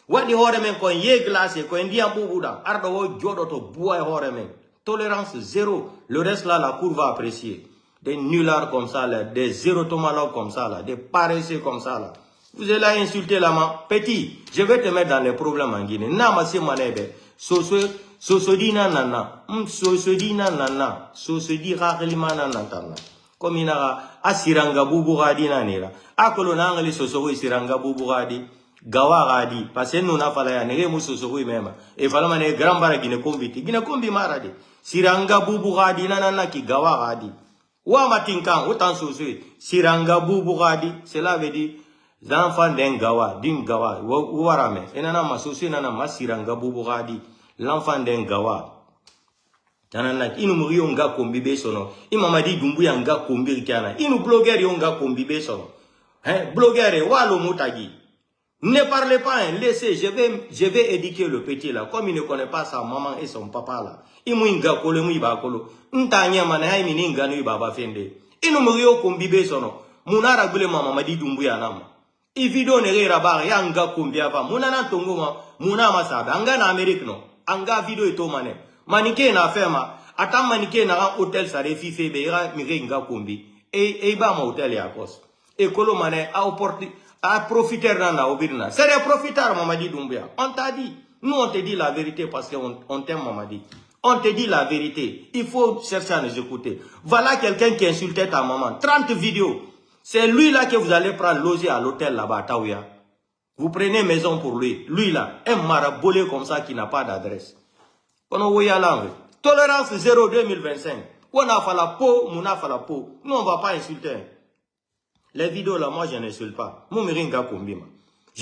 Wadi hore men kon ye glace, kon ndiam bubuda, ardo wo jodo to boy hore men. Tolérance zéro. Le reste là, la cour va apprécier. Des nullards comme ça là, des zérotomanogues comme ça là, des paresseux comme ça là. Vous allez insulter la main. Petit, je vais te mettre dans les problèmes en Guinée. Nama se manebe. Sosodi nanana. Sosodi nanana. Sosodi raklima nanana. Comme il a asiranga buburadi nanira. Akolo nangali sosori siranga buburadi. Gawaradi, parce que nous n'avons pas la négé moussouri même. Et voilà, mané grand bara Guinée Kombi. Guinée Kombi maradi. Siranga buburadi nanana ki gawaradi. Wa matinkan, autant sosui. Siranga buburadi, cela veut dire, l'enfant d'un gawa, d'une gawa, ouarame. Et nana ma sosui nana ma siranga buburadi. L'enfant d'un gawa. Nanana, inu muri yonga kombi besono. Mamadi Doumbouya nga kombi rikiana. Inu blogueur yonga kombi besono. Hein, blogueur et Walo Moutagi. Ne parlez pas, hein, laissez, je vais éduquer le petit là, comme il ne connaît pas sa maman et son papa là. Il m'a inga kolo mou iba kolo. Ntanya manay mini inga no iba fende. Inu mrio kombibe sono. Munara gule mama madi dumbuya nama. I video ne rera bar ya nga kombia va. Munana tongo ma muna masabe. Anga na Amérique no. Anga video eto mane. Manike na fema. Atam manike na un hôtel sa refife be ira mire nga kombi. E ba ma hôtel ya kos. Et kolo mane a opportunité. À profiter dans obirna. C'est des profiteurs, Mamadi Doumbia. On t'a dit. Nous, on te dit la vérité parce qu'on t'aime, Mamadi. On te dit la vérité. Il faut chercher à nous écouter. Voilà quelqu'un qui insultait ta maman. 30 vidéos. C'est lui là que vous allez prendre loger à l'hôtel là-bas à Taouya. Vous prenez maison pour lui. Lui là, un marabolé comme ça qui n'a pas d'adresse. Tolérance 0 2025. On a fait la peau, on a fait la peau. Nous, on ne va pas insulter. Les vidéos là, moi je n'insulte pas. Je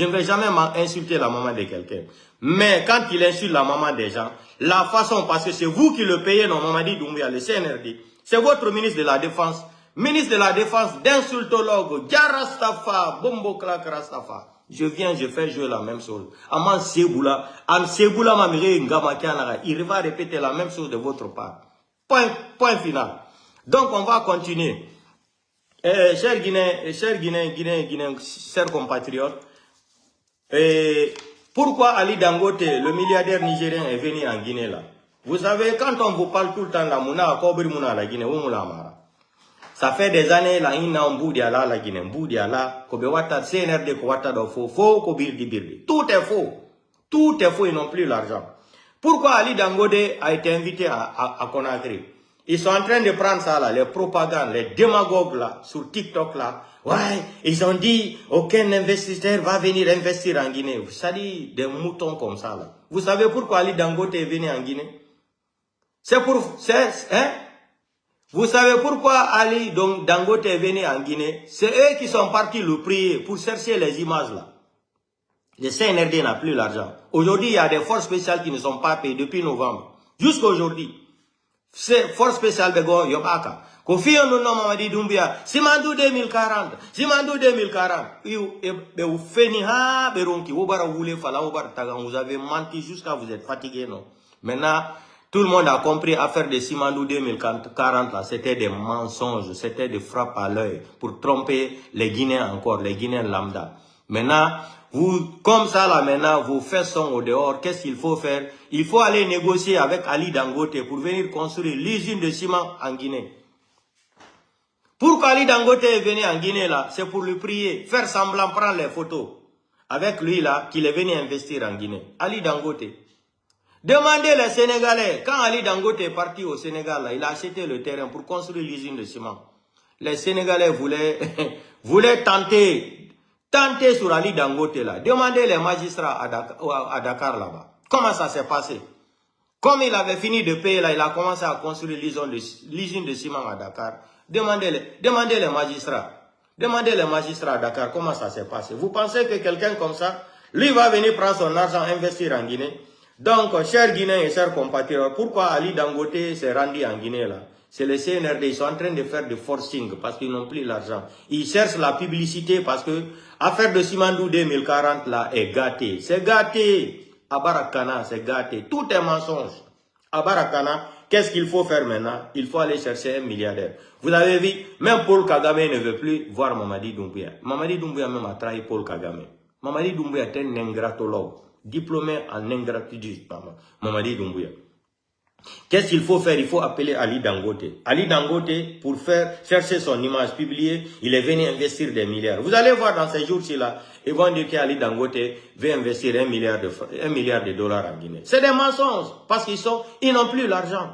ne vais jamais insulter la maman de quelqu'un. Mais quand il insulte la maman des gens, la façon, parce que c'est vous qui le payez, non, Mamadi Doumbia, le CNRD, c'est votre ministre de la Défense. Ministre de la Défense, d'insultologue, Djarastafa, Bombo Klak Rastafa. Je viens, je fais jouer la même chose. Aman Seboula, Mamire Ngama Kianara, il va répéter la même chose de votre part. Point final. Donc on va continuer. Chers Guinéens, chers compatriotes, pourquoi Ali Dangote, le milliardaire nigérien, est venu en Guinée là? Vous savez, quand on vous parle tout le temps, la Guinée, ça fait des années, là, il y a un bout la Guinée, un bout là, CNRD, tout est faux. Tout est faux, ils n'ont plus l'argent. Pourquoi Ali Dangote a été invité à Conakry? Ils sont en train de prendre ça là, les propagandes, les démagogues là, sur TikTok là. Ouais, ils ont dit, aucun investisseur va venir investir en Guinée. Ça dit des moutons comme ça là. Vous savez pourquoi Ali Dangote est venu en Guinée? Vous savez pourquoi Ali Dangote est venu en Guinée? C'est eux qui sont partis le prier pour chercher les images là. Le CNRD n'a plus l'argent. Aujourd'hui, il y a des forces spéciales qui ne sont pas payées depuis novembre. Jusqu'à aujourd'hui. C'est force spéciale de Go Yobaka. Kofi Ono Mamadi Doumbia. Simandou 2040. Simandou 2040. Vous avez menti jusqu'à vous êtes fatigué, non? Maintenant, tout le monde a compris affaire de Simandou 2040 là. C'était des mensonges. C'était des frappes à l'œil. Pour tromper les Guinéens encore. Les Guinéens lambda. Maintenant, vous, comme ça là maintenant, vos fesses sont au dehors. Qu'est-ce qu'il faut faire? Il faut aller négocier avec Ali Dangote pour venir construire l'usine de ciment en Guinée. Pourquoi Ali Dangote est venu en Guinée là? C'est pour lui prier, faire semblant, prendre les photos avec lui là, qu'il est venu investir en Guinée. Ali Dangote. Demandez les Sénégalais, quand Ali Dangote est parti au Sénégal là, il a acheté le terrain pour construire l'usine de ciment. Les Sénégalais voulaient tenter sur Ali Dangote là. Demandez les magistrats à Dakar là-bas. Comment ça s'est passé? Comme il avait fini de payer là, il a commencé à construire l'usine de ciment à Dakar. Demandez les magistrats. Demandez les magistrats à Dakar comment ça s'est passé. Vous pensez que quelqu'un comme ça, lui va venir prendre son argent, investir en Guinée? Donc, chers Guinéens et chers compatriotes, pourquoi Ali Dangote s'est rendu en Guinée là? C'est le CNRD, ils sont en train de faire du forcing parce qu'ils n'ont plus l'argent. Ils cherchent la publicité parce que l'affaire de Simandou 2040 là est gâtée. C'est gâté. À Barakana, c'est gâté. Tout est mensonge. À Barakana, qu'est-ce qu'il faut faire maintenant? Il faut aller chercher un milliardaire. Vous avez vu, même Paul Kagame ne veut plus voir Mamadi Doumbia. Mamadi Doumbia même a trahi Paul Kagame. Mamadi Doumbia est un ingratologue, diplômé en ingratitude. Mamadi Doumbia. Qu'est-ce qu'il faut faire? Il faut appeler Ali Dangote. Ali Dangote, pour chercher son image publiée, il est venu investir des milliards. Vous allez voir dans ces jours-ci là, ils vont dire qu'Ali Dangote veut investir 1 milliard de dollars en Guinée. C'est des mensonges, parce ils n'ont plus l'argent.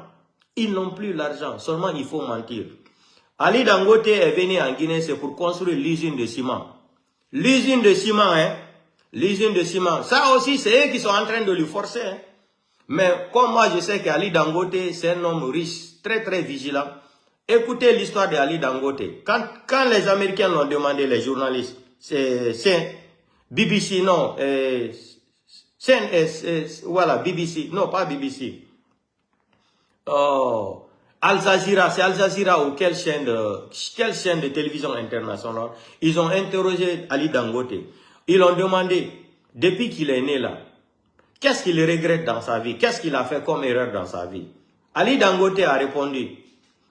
Ils n'ont plus l'argent, seulement il faut mentir. Ali Dangote est venu en Guinée, c'est pour construire l'usine de ciment. L'usine de ciment, hein. L'usine de ciment. Ça aussi, c'est eux qui sont en train de lui forcer, hein. Mais comme moi je sais qu'Ali Dangote c'est un homme riche, très très vigilant. Écoutez l'histoire d'Ali Dangote. Quand les Américains l'ont demandé, les journalistes, c'est BBC, non, voilà, BBC, non pas BBC. Oh, Al Jazeera, c'est Al Jazeera ou quelle chaîne de télévision internationale, ils ont interrogé Ali Dangote. Ils l'ont demandé, depuis qu'il est né là, qu'est-ce qu'il regrette dans sa vie? Qu'est-ce qu'il a fait comme erreur dans sa vie? Ali Dangote a répondu.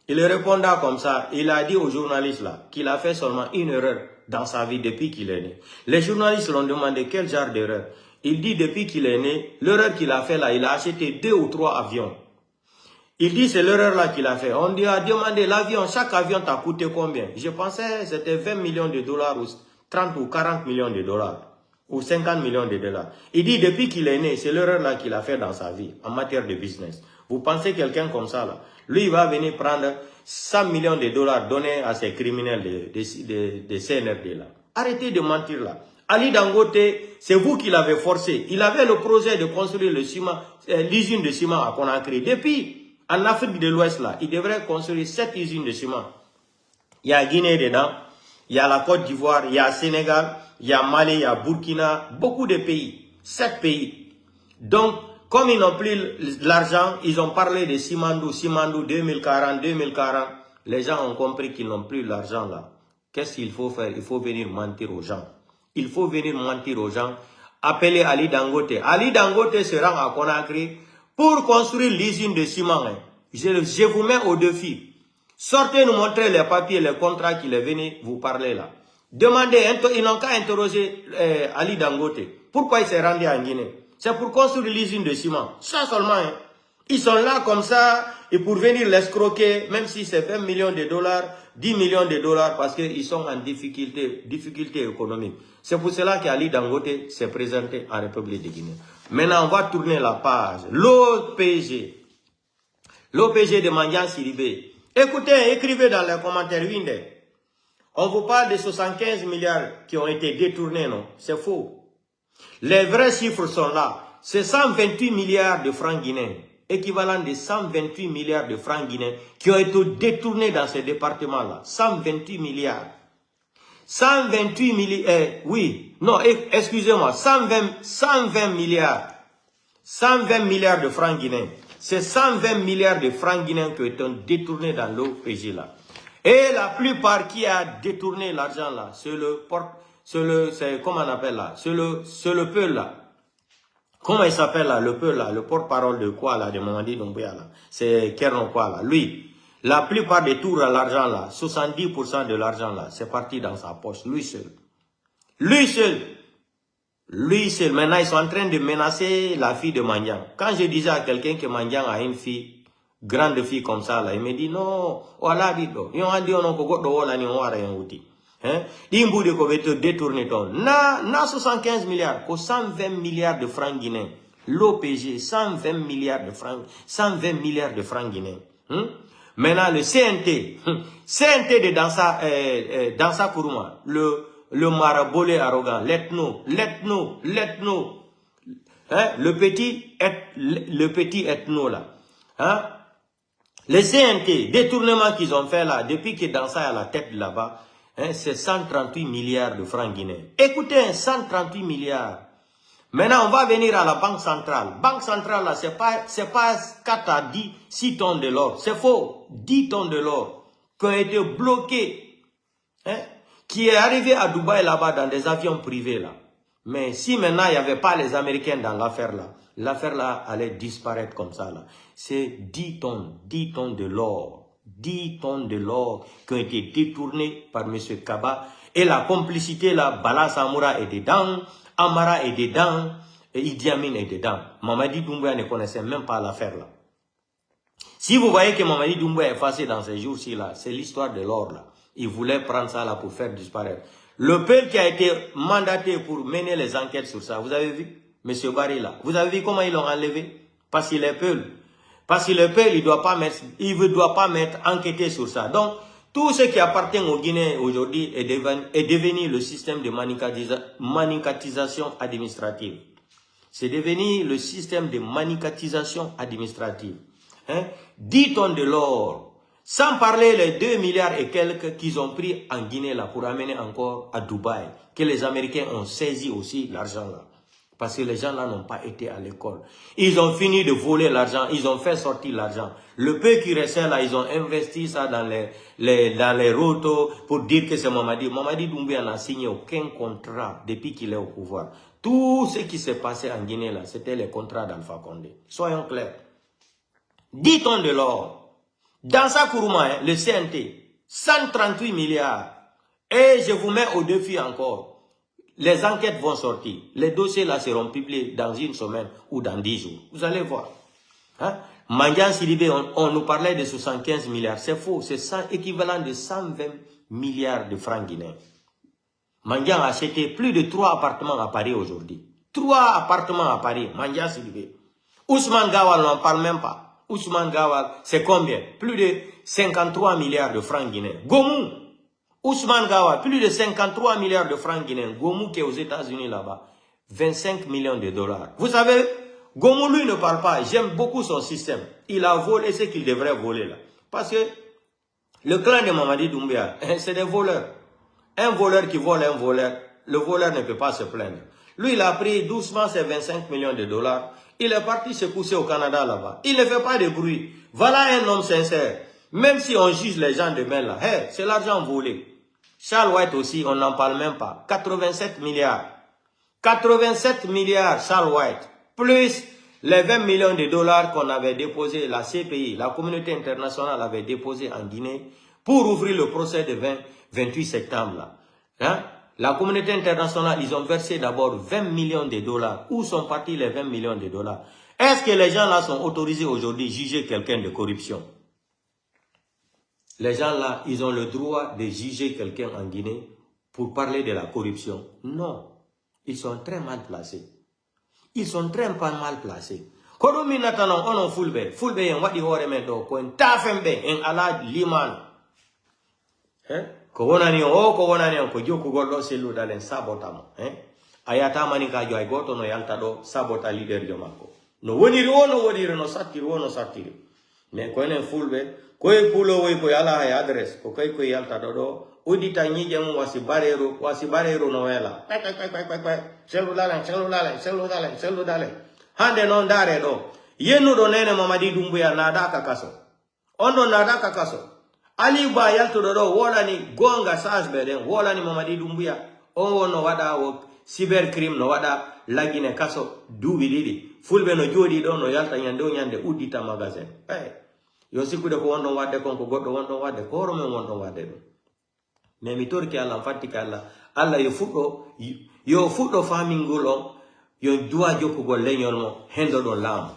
Il répondait comme ça. Il a dit aux journalistes là qu'il a fait seulement une erreur dans sa vie depuis qu'il est né. Les journalistes l'ont demandé quel genre d'erreur. Il dit depuis qu'il est né, l'erreur qu'il a fait là, il a acheté 2 ou 3 avions. Il dit c'est l'erreur là qu'il a fait. On lui a demandé l'avion, chaque avion t'a coûté combien? Je pensais c'était 20 millions de dollars ou 30 ou 40 millions de dollars. Ou 50 millions de dollars. Il dit depuis qu'il est né, c'est l'erreur là qu'il a fait dans sa vie en matière de business. Vous pensez quelqu'un comme ça là, lui il va venir prendre 100 millions de dollars donnés à ces criminels de CNRD là. Arrêtez de mentir là. Ali Dangote, c'est vous qui l'avez forcé. Il avait le projet de construire le ciment, l'usine de ciment à Conakry. Depuis, en Afrique de l'Ouest là, il devrait construire 7 usines de ciment. Il y a Guinée dedans, il y a la Côte d'Ivoire, il y a Sénégal, il y a Mali, il y a Burkina, beaucoup de pays, 7 pays. Donc, comme ils n'ont plus l'argent, ils ont parlé de Simandou 2040. Les gens ont compris qu'ils n'ont plus l'argent là. Qu'est-ce qu'il faut faire? Il faut venir mentir aux gens. Il faut venir mentir aux gens. Appeler Ali Dangote. Ali Dangote se rend à Conakry pour construire l'usine de ciment. Je vous mets au défi. Sortez nous montrer les papiers, les contrats qu'il est venu vous parler là. Demandez, ils n'ont qu'à interroger Ali Dangote. Pourquoi il s'est rendu en Guinée? C'est pour construire l'usine de ciment. Ça seulement. Hein. Ils sont là comme ça, et pour venir l'escroquer, même si c'est 20 millions de dollars, 10 millions de dollars, parce qu'ils sont en difficulté économique. C'est pour cela qu'Ali Dangote s'est présenté en République de Guinée. Maintenant, on va tourner la page. L'OPG de Mandian Sidibé. Écoutez, écrivez dans les commentaires, Winde. On vous parle de 75 milliards qui ont été détournés, non? C'est faux. Les vrais chiffres sont là. C'est 128 milliards de francs guinéens, équivalent de 128 milliards de francs guinéens qui ont été détournés dans ce département-là. 128 milliards. 128 milliards, oui, non, excusez-moi, 120 milliards. 120 milliards de francs guinéens. C'est 120 milliards de francs guinéens qui ont été détournés dans l'OPG là. Et la plupart qui a détourné l'argent là, c'est comment on appelle là, c'est le peuple là. Comment il s'appelle là, le peuple là, le porte-parole de quoi là, de Mamadi Doumbouya là, c'est Kerno quoi là, lui, la plupart des tours à l'argent là, 70% de l'argent là, c'est parti dans sa poche, lui seul. Lui seul. Lui seul. Maintenant, ils sont en train de menacer la fille de Mandiang. Quand je disais à quelqu'un que Mandiang a une fille, grande fille comme ça là, il me dit non, voilà, dit donc, ils ont dit on a hein? Dimbu de Koveto détourné ton. Na 75 milliards, 120 milliards de francs guinéens. L'OPG, 120 milliards de francs, 120 milliards de francs guinéens. Maintenant, le CNT de Dansa Kourouma, le marabolé arrogant, l'ethno, hein? le petit ethno là, hein? Le CNT, détournement qu'ils ont fait là, depuis que Dansa est à la tête là-bas, hein, c'est 138 milliards de francs guinéens. Écoutez, 138 milliards. Maintenant, on va venir à la Banque centrale. Banque centrale, là, c'est pas 4 à 10, 6 tonnes de l'or. C'est faux. 10 tonnes de l'or qui ont été bloqués. Hein, qui est arrivé à Dubaï là-bas dans des avions privés là. Mais si maintenant il n'y avait pas les Américains dans l'affaire là allait disparaître comme ça là. C'est 10 tonnes de l'or. 10 tonnes de l'or qui ont été détournées par M. Kaba. Et la complicité là, Bala Samoura est dedans, Amara est dedans, et Idi Amin est dedans. Mamadi Doumbouya ne connaissait même pas l'affaire là. Si vous voyez que Mamadi Doumbouya est effacé dans ces jours-ci là, c'est l'histoire de l'or là. Il voulait prendre ça là pour faire disparaître. Le peuple qui a été mandaté pour mener les enquêtes sur ça, vous avez vu, M. Barry là, vous avez vu comment ils l'ont enlevé? Parce qu'il est peuple. Parce que le peuple, il ne doit pas mettre enquêté sur ça. Donc, tout ce qui appartient au Guinée aujourd'hui est devenu le système de manicatisation administrative. C'est devenu le système de manicatisation administrative. Hein? 10 tonnes de l'or. Sans parler les 2 milliards et quelques qu'ils ont pris en Guinée là pour amener encore à Dubaï. Que les Américains ont saisi aussi l'argent là. Parce que les gens là n'ont pas été à l'école. Ils ont fini de voler l'argent, ils ont fait sortir l'argent. Le peu qui restait là, ils ont investi ça dans les routes pour dire que c'est Mamadi. Mamadi Doumbouya n'a signé aucun contrat depuis qu'il est au pouvoir. Tout ce qui s'est passé en Guinée là, c'était les contrats d'Alpha Condé. Soyons clairs. 10 tonnes de l'or. Dans sa Kourouma, hein, le CNT, 138 milliards. Et je vous mets au défi encore. Les enquêtes vont sortir. Les dossiers là seront publiés dans une semaine ou dans 10 jours. Vous allez voir. Hein? Mandian Sidibé, on nous parlait de 75 milliards. C'est faux. C'est équivalent de 120 milliards de francs guinéens. Mandian a acheté plus de 3 appartements à Paris aujourd'hui. 3 appartements à Paris. Mandian Sidibé. Ousmane Gawal, on n'en parle même pas. Ousmane Gawal, c'est combien? Plus de 53 milliards de francs guinéens. Gomou. Ousmane Gawal, plus de 53 milliards de francs guinéens. Gomou qui est aux États-Unis là-bas, 25 millions de dollars. Vous savez, Gomou lui ne parle pas. J'aime beaucoup son système. Il a volé ce qu'il devrait voler là. Parce que le clan de Mamadi Doumbouya, c'est des voleurs. Un voleur qui vole un voleur, le voleur ne peut pas se plaindre. Lui, il a pris doucement ses 25 millions de dollars. Il est parti se pousser au Canada là-bas. Il ne fait pas de bruit. Voilà un homme sincère. Même si on juge les gens demain là, hey, c'est l'argent volé. Charles White aussi, on n'en parle même pas. 87 milliards. 87 milliards, Charles White. Plus les 20 millions de dollars qu'on avait déposé, la CPI, la communauté internationale avait déposé en Guinée pour ouvrir le procès de 28 septembre. Là. Hein? La communauté internationale, ils ont versé d'abord 20 millions de dollars. Où sont partis les 20 millions de dollars? Est-ce que les gens là sont autorisés aujourd'hui à juger quelqu'un de corruption? Les gens là, ils ont le droit de juger quelqu'un en Guinée pour parler de la corruption? Non. Ils sont très mal placés. Ils sont très mal placés. Kodo minatano ono fulbe en wadi hore men do ko en tafembe en ala liman. Ko wonani on ko jokku goldo selu dalen sabotamo. Ayata mani ka jo ay goto no yalta do sabota leader jo makko. No woniri no sattiri. Mais ko en fulbe ko e pulo way ko yala hay adresse ko kay ko yalta do udita nyije mo wasi barero no wela selu dalen hande non dare do yenu do nene Mamadi Doumbouya nadaka kaso ondo nadaka kaso ali ba yalto do wola ni gonga sasbe den wola ni Mamadi Doumbouya on wono wada wo cybercrime no wada lagine kaso dubi didi fulbe no jodi do no yalta nyande udita magasin yo sikude ko wondon wadde kon ko goddo wondon wadde ko horo men wondon wadde dum mais mi torki Allah fatika Allah yo fuddo famingol on yo duwa jokkugol leñol mo hendo do laam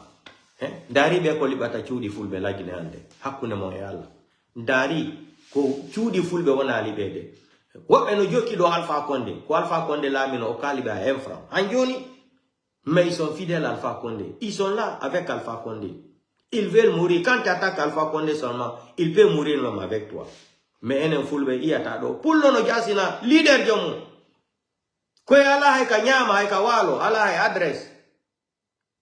dari be ko libata ciudi fulbe lagine hande hakkunde mo e Allah dari ko ciudi fulbe wona libede wobbe no jokki do Alpha Condé ko Alpha Condé laamino o kalibe a 1 franc han joni mais ils sont fidèles à Alpha Condé, ils sont là avec Alpha Condé. Ils veulent mourir. Quand tu attaques Alpha Condé seulement, il peut mourir même avec toi. Mais un fulbe y atado. Pour le jasina, leader jomu. Kwe ala hay ka nyama hay ka walo, ala hay adresse.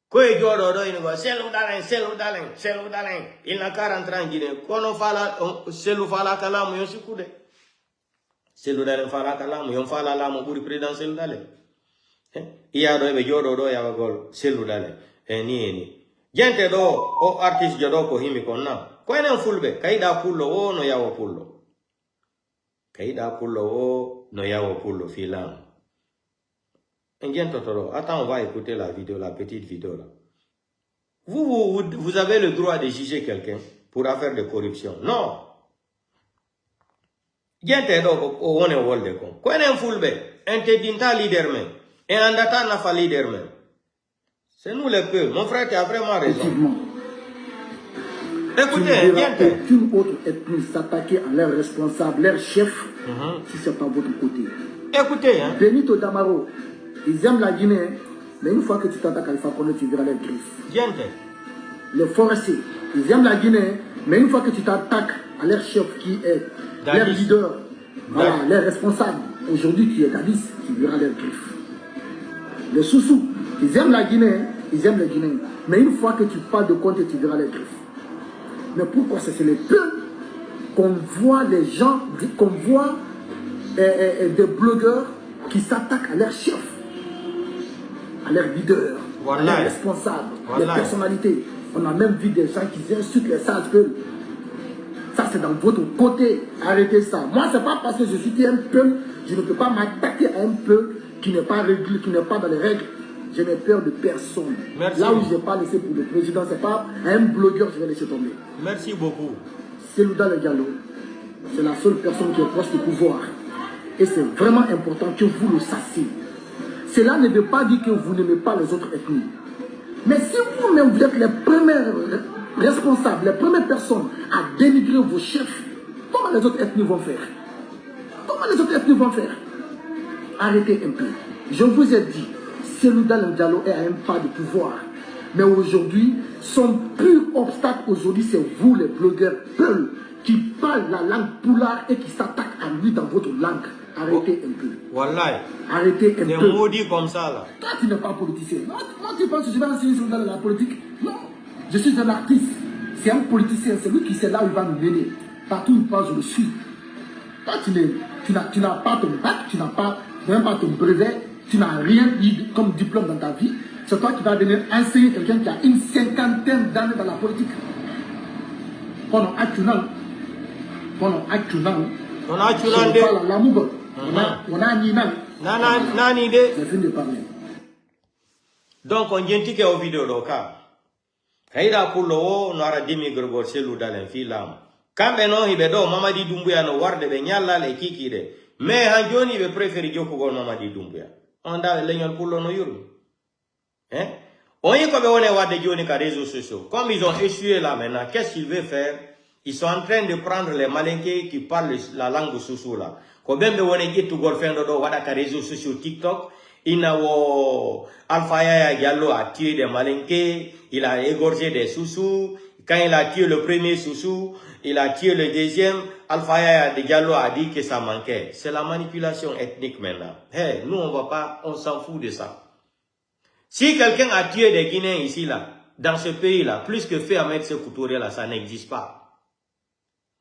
Kwe jodo do inigo, selu dalen. Il n'a qu'à rentrer en Guinée. Kono fala, selu fala kalamu yon sikude. Selu dalen fala kalamu, yon fala lamu buri président selu dalen. Iya do ebe jodo do ya bagol, selu dalen. Ni. Gente do o artist jodo ko himi konna. Ko enen fulbe kaida pullo o no yawo pullo. Kaida pullo o no yawo pullo filam. Ngento toro, attends, on va écouter la vidéo, la petite vidéo là. Vous avez le droit de juger quelqu'un pour affaire de corruption. Non. Gente do o one wolde ko. Ko enen fulbe intedinta leader men et andata na fa leader men. C'est nous les peuples. Mon frère, tu as vraiment raison. Écoutez, aucune autre ethnie s'attaquer à leurs responsables, leurs chefs, si ce n'est pas votre côté. Écoutez, hein. Benito Damaro, ils aiment la Guinée, mais une fois que tu t'attaques à Alpha Condé, tu verras les griffes. Les forestiers, ils aiment la Guinée, mais une fois que tu t'attaques à leur chef qui est leur leader, voilà, leur responsable, aujourd'hui tu es Dadis, tu verras les griffes. Les Soussous, ils aiment la Guinée, ils aiment les Guinéens. Mais une fois que tu parles de compte, tu verras les griffes. Mais pourquoi c'est les peuples qu'on voit des gens, qu'on voit des blogueurs qui s'attaquent à leur chef, à leurs leaders, à leurs responsables, les personnalités. On a même vu des gens qui insultent les sages peuples. Ça, c'est dans votre côté. Arrêtez ça. Moi, c'est pas parce que je suis un peuple, je ne peux pas m'attaquer à un peuple qui n'est pas réglé, qui n'est pas dans les règles. Je n'ai peur de personne. Merci. Là où je n'ai pas laissé pour le président, c'est pas à un blogueur que je vais laisser tomber. Merci beaucoup. Cellou Dalein Diallo, c'est la seule personne qui est proche du pouvoir. Et c'est vraiment important que vous le sachiez. Cela ne veut pas dire que vous n'aimez pas les autres ethnies. Mais si vous-même vous êtes les premiers responsables, les premières personnes à dénigrer vos chefs, comment les autres ethnies vont faire? Comment les autres ethnies vont faire? Arrêtez un peu. Je vous ai dit, Cellou Dalein Diallo est à un pas de pouvoir. Mais aujourd'hui, son pur obstacle aujourd'hui, c'est vous les blogueurs peuls qui parlent la langue poulard et qui s'attaquent à lui dans votre langue. Arrêtez un peu. Wallahi. Arrêtez un peu. Des maudits comme ça là. Toi, tu n'es pas politicien. Moi, tu penses que je vais enseigner sur la politique? Non. Je suis un artiste. C'est un politicien. C'est lui qui sait là où il va nous mener. Partout où il passe, je le suis. Toi, tu n'as pas ton bac, tu n'as pas même pas ton brevet, tu n'as rien eu comme diplôme dans ta vie. C'est toi qui vas venir enseigner quelqu'un qui a une cinquantaine d'années dans la politique. Pendant actuellement. On a Nani de. J'ai fini de parler. Donc on dit que au vidéo local. Kaida pour le nora dimi grogor Cellou Dalein filam. Kambe no hibedo Mamadi Doumbouya no warde be nyalla le kiki de. Mais hanjoni be préférer joko gol Mamadi Doumbouya. On da le nyol pour le no yuru. Hein? On y comme on est wade joni ka réseaux sociaux. Comme ils ont échoué là maintenant, qu'est-ce qu'ils veulent faire? Ils sont en train de prendre les malinqués qui parlent la langue sousou là. Combien de on est tout golfendo do wada ka réseaux sociaux TikTok. Inawo Alpha Yaya Diallo a tué des malinqués, il a égorgé des sousous. Quand il a tué le premier sousou, il a tué le deuxième. Alpha Yaya Diallo a dit que ça manquait. C'est la manipulation ethnique maintenant. Hey, nous on va pas, on s'en fout de ça. Si quelqu'un a tué des Guinéens ici là, dans ce pays là, plus que fait Ahmed Sékou Touré là, ça n'existe pas.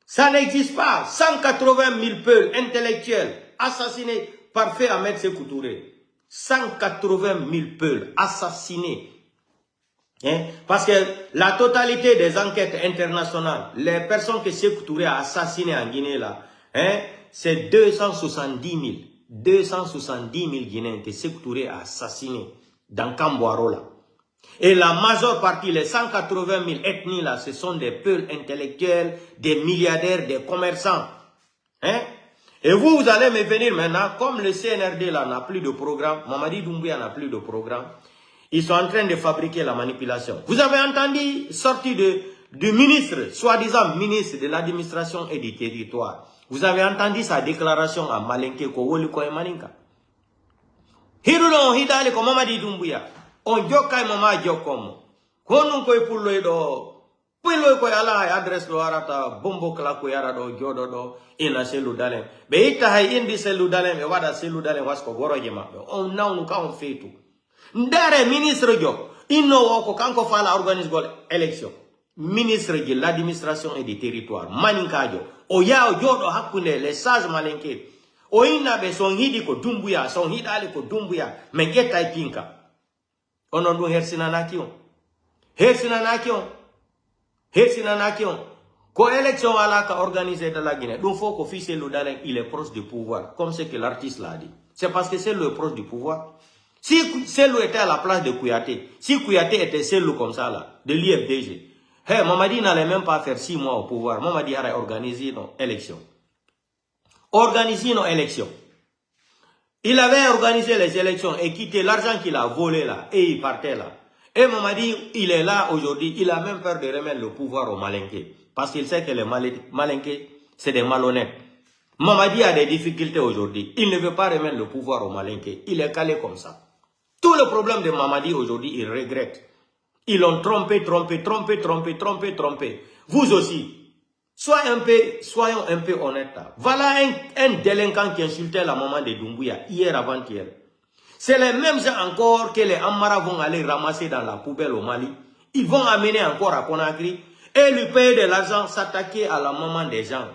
Ça n'existe pas. 180 000 peuples intellectuels assassinés par fait Ahmed Sékou Touré. 180 000 peuples assassinés. Hein? Parce que la totalité des enquêtes internationales, les personnes que Sékou Touré a assassinées en Guinée là, hein, c'est 270 000. 270 000 Guinéens que Sékou Touré a assassinés dans Kamboaro là. Et la majeure partie, les 180 000 ethnies là, ce sont des peuples intellectuels, des milliardaires, des commerçants. Hein? Et vous allez me venir maintenant, comme le CNRD là n'a plus de programme, Mamadi Doumbouya n'a plus de programme, ils sont en train de fabriquer la manipulation. Vous avez entendu sortie du ministre, soi-disant ministre de l'administration et du territoire. Vous avez entendu sa déclaration à Malinké, Kowoli Maninka. Hirulon Hidale ko Mamadi Doumbouya. On jokai mama jokom. Konun koy pulloy do. Pulloy koy ala adresse lo arata bombo kala ko yara do jodo do ina Cellou Dalein. Be ita hay indi Cellou Dalein be wada Cellou Dalein wasko goroje mabbe. On nawnu ka on fetu. Ndare ministre jo inno woko kanko fala organise gol élection. Ministre de l'administration et du territoire Maninkajo. O yao jodo hakkunde les sages malinké. O inna be son hidi ko Doumbouya, son hidali ko Doumbouya, men getta kinka. Onon dun hersina nakion. Ko élection ala ka organisé de la Guinée. Donc faut que Cellou Dalein il est proche du pouvoir, comme ce que l'artiste l'a dit. C'est parce que Cellou est proche du pouvoir. Si Cellou était à la place de Kouyaté, si Kouyaté était Cellou comme ça là, de l'IFDG, hey, Mamadi n'allait même pas faire 6 mois au pouvoir. Mamadi aurait organisé nos élections. Il avait organisé les élections et quitté l'argent qu'il a volé là. Et il partait là. Et Mamadi, il est là aujourd'hui. Il a même peur de remettre le pouvoir aux Malinqués. Parce qu'il sait que les Malinqués, c'est des malhonnêtes. Mamadi a des difficultés aujourd'hui. Il ne veut pas remettre le pouvoir aux Malinqués. Il est calé comme ça. Tout le problème de Mamadi aujourd'hui, il regrette. Ils l'ont trompé. Vous aussi. Soyons un peu honnêtes. Voilà un délinquant qui insultait la maman de Doumbouya hier avant-hier. C'est les mêmes gens encore que les Amara vont aller ramasser dans la poubelle au Mali. Ils vont amener encore à Conakry et lui payer de l'argent, s'attaquer à la maman des gens.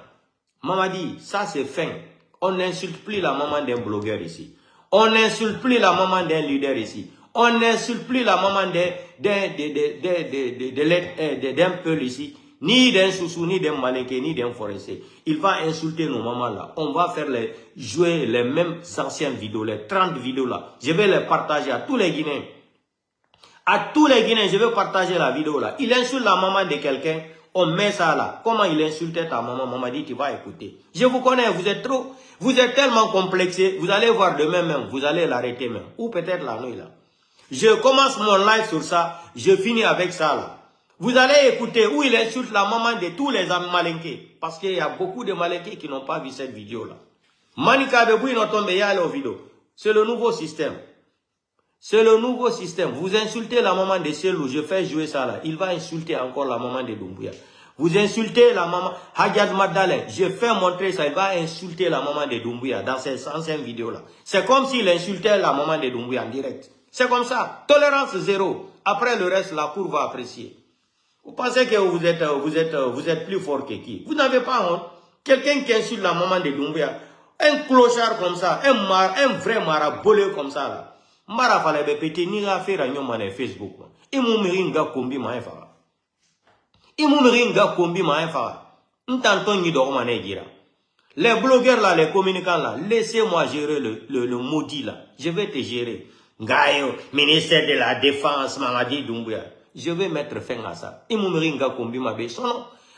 Maman dit, ça c'est fin. On n'insulte plus la maman d'un blogueur ici. On n'insulte plus la maman d'un leader ici. On n'insulte plus la maman d'un peul ici, ni d'un soussou, ni d'un malinqué, ni d'un forestier. Il va insulter nos mamans là. On va faire jouer les mêmes anciennes vidéos, les 30 vidéos là. Je vais les partager à tous les Guinéens. À tous les Guinéens, je vais partager la vidéo là. Il insulte la maman de quelqu'un, on met ça là. Comment il insultait ta maman? Maman dit, tu vas écouter. Je vous connais, vous êtes tellement complexés. Vous allez voir demain même, vous allez l'arrêter même. Ou peut-être la nuit là. Je commence mon live sur ça, je finis avec ça là. Vous allez écouter où il insulte la maman de tous les malinqués. Parce qu'il y a beaucoup de malinqués qui n'ont pas vu cette vidéo là. Manika Bebou, il n'a tombé à la vidéo. C'est le nouveau système. C'est le nouveau système. Vous insultez la maman de Selou, je fais jouer ça là. Il va insulter encore la maman de Doumbouya. Vous insultez la maman, Hadjad Madalen, je fais montrer ça, il va insulter la maman de Doumbouya dans ces anciennes vidéos là. C'est comme s'il insultait la maman de Doumbouya en direct. C'est comme ça. Tolérance zéro. Après le reste, la cour va apprécier. Vous pensez que vous êtes plus fort que qui? Vous n'avez pas honte. Quelqu'un qui insulte la maman de Doumbouya, un clochard comme ça, un vrai marabolé comme ça là. Mara fallait péter ni la faire à Facebook. Il m'a mis un combi ma fara. Il m'a mis un combi ma fara. N't'entends ni dormant gira. Les blogueurs là, les communicants là, laissez-moi gérer le maudit là. Je vais te gérer. Gaïo, ministère de la Défense, Mamadi Doumbouya. Je vais mettre fin à ça. Il m'a mis un combi ma bé.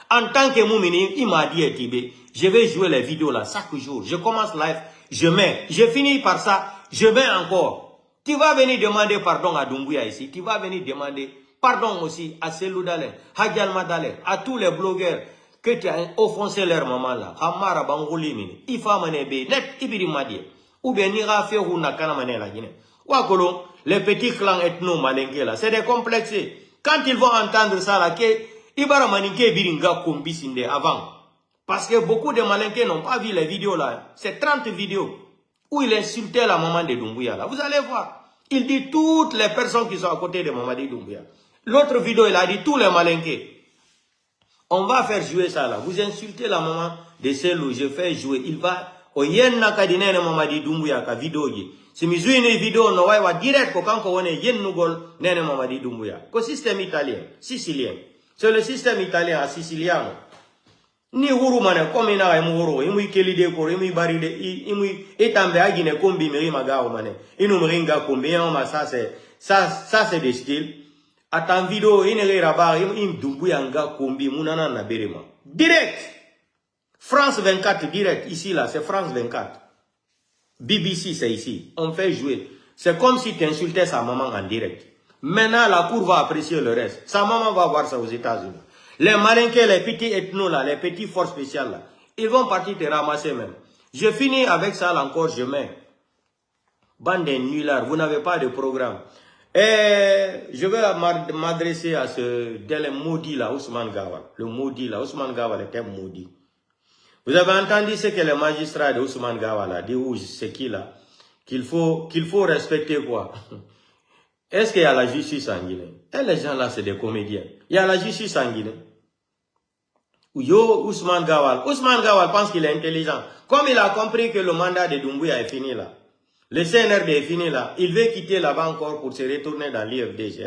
En tant que Moumini, il m'a dit Tibé, je vais jouer les vidéos là chaque jour. Je commence live, je mets. Je finis par ça, je mets encore. Tu vas venir demander pardon à Doumbouya ici. Tu vas venir demander pardon aussi à Selou Dalen, Hadjal Madalen, à tous les blogueurs que tu as offensé leur maman là. Hamara Bangouli mini. Ifa manebe, net ibiri madie. Ou bien nira fait ou nakana mané la Guinée. Wakolo, les petits clans ethno-malinqués là, c'est des complexés. Quand ils vont entendre ça là, que Ibara Maninke Biringa Kombisinde avant. Parce que beaucoup de malinqués n'ont pas vu les vidéos là. C'est 30 vidéos où il insultait la maman de Doumbouya là. Vous allez voir. Il dit toutes les personnes qui sont à côté de Mamadi Doumbouya. L'autre vidéo, il a dit tous les malinqués. On va faire jouer ça là. Vous insultez la maman de Selou, je fais jouer. Il va au yen nakadine Mamadi Doumbouya ka vidéo yi. Si mi jouez une vidéo, no wa direct ko kanko wone yen nugol nene Mamadi Doumbouya. Ko système italien, sicilien. C'est le système italien à siciliano. Ni huru mane comme ina ay muhuru imu kelide ko imu baride imu etambe agine kombi meri magao mane inu meringa kombi ma ça c'est des styles atan vidéo ine raba imu Doumbouya nga kombi munana na berema direct France 24 direct ici là c'est France 24 BBC c'est ici on fait jouer c'est comme si tu insultais sa maman en direct. Maintenant la cour va apprécier le reste, sa maman va voir ça aux États-Unis. Les malinqués, les petits ethnos là, les petits forces spéciales là, ils vont partir te ramasser même. Je finis avec ça là encore, je mets. Bande de nullards, vous n'avez pas de programme. Et je vais m'adresser à ce maudit là, Ousmane Gawal. Le maudit là, Ousmane Gawal était maudit. Vous avez entendu ce que le magistrat de Ousmane Gawal a dit, ou c'est qui là, qu'il faut respecter quoi? Est-ce qu'il y a la justice en Guinée? Et les gens là, c'est des comédiens. Il y a la justice en Guinée. Yo, Ousmane Gawal pense qu'il est intelligent. Comme il a compris que le mandat de Doumbouya est fini là, le CNRD est fini là, il veut quitter là-bas encore pour se retourner dans l'IFDG.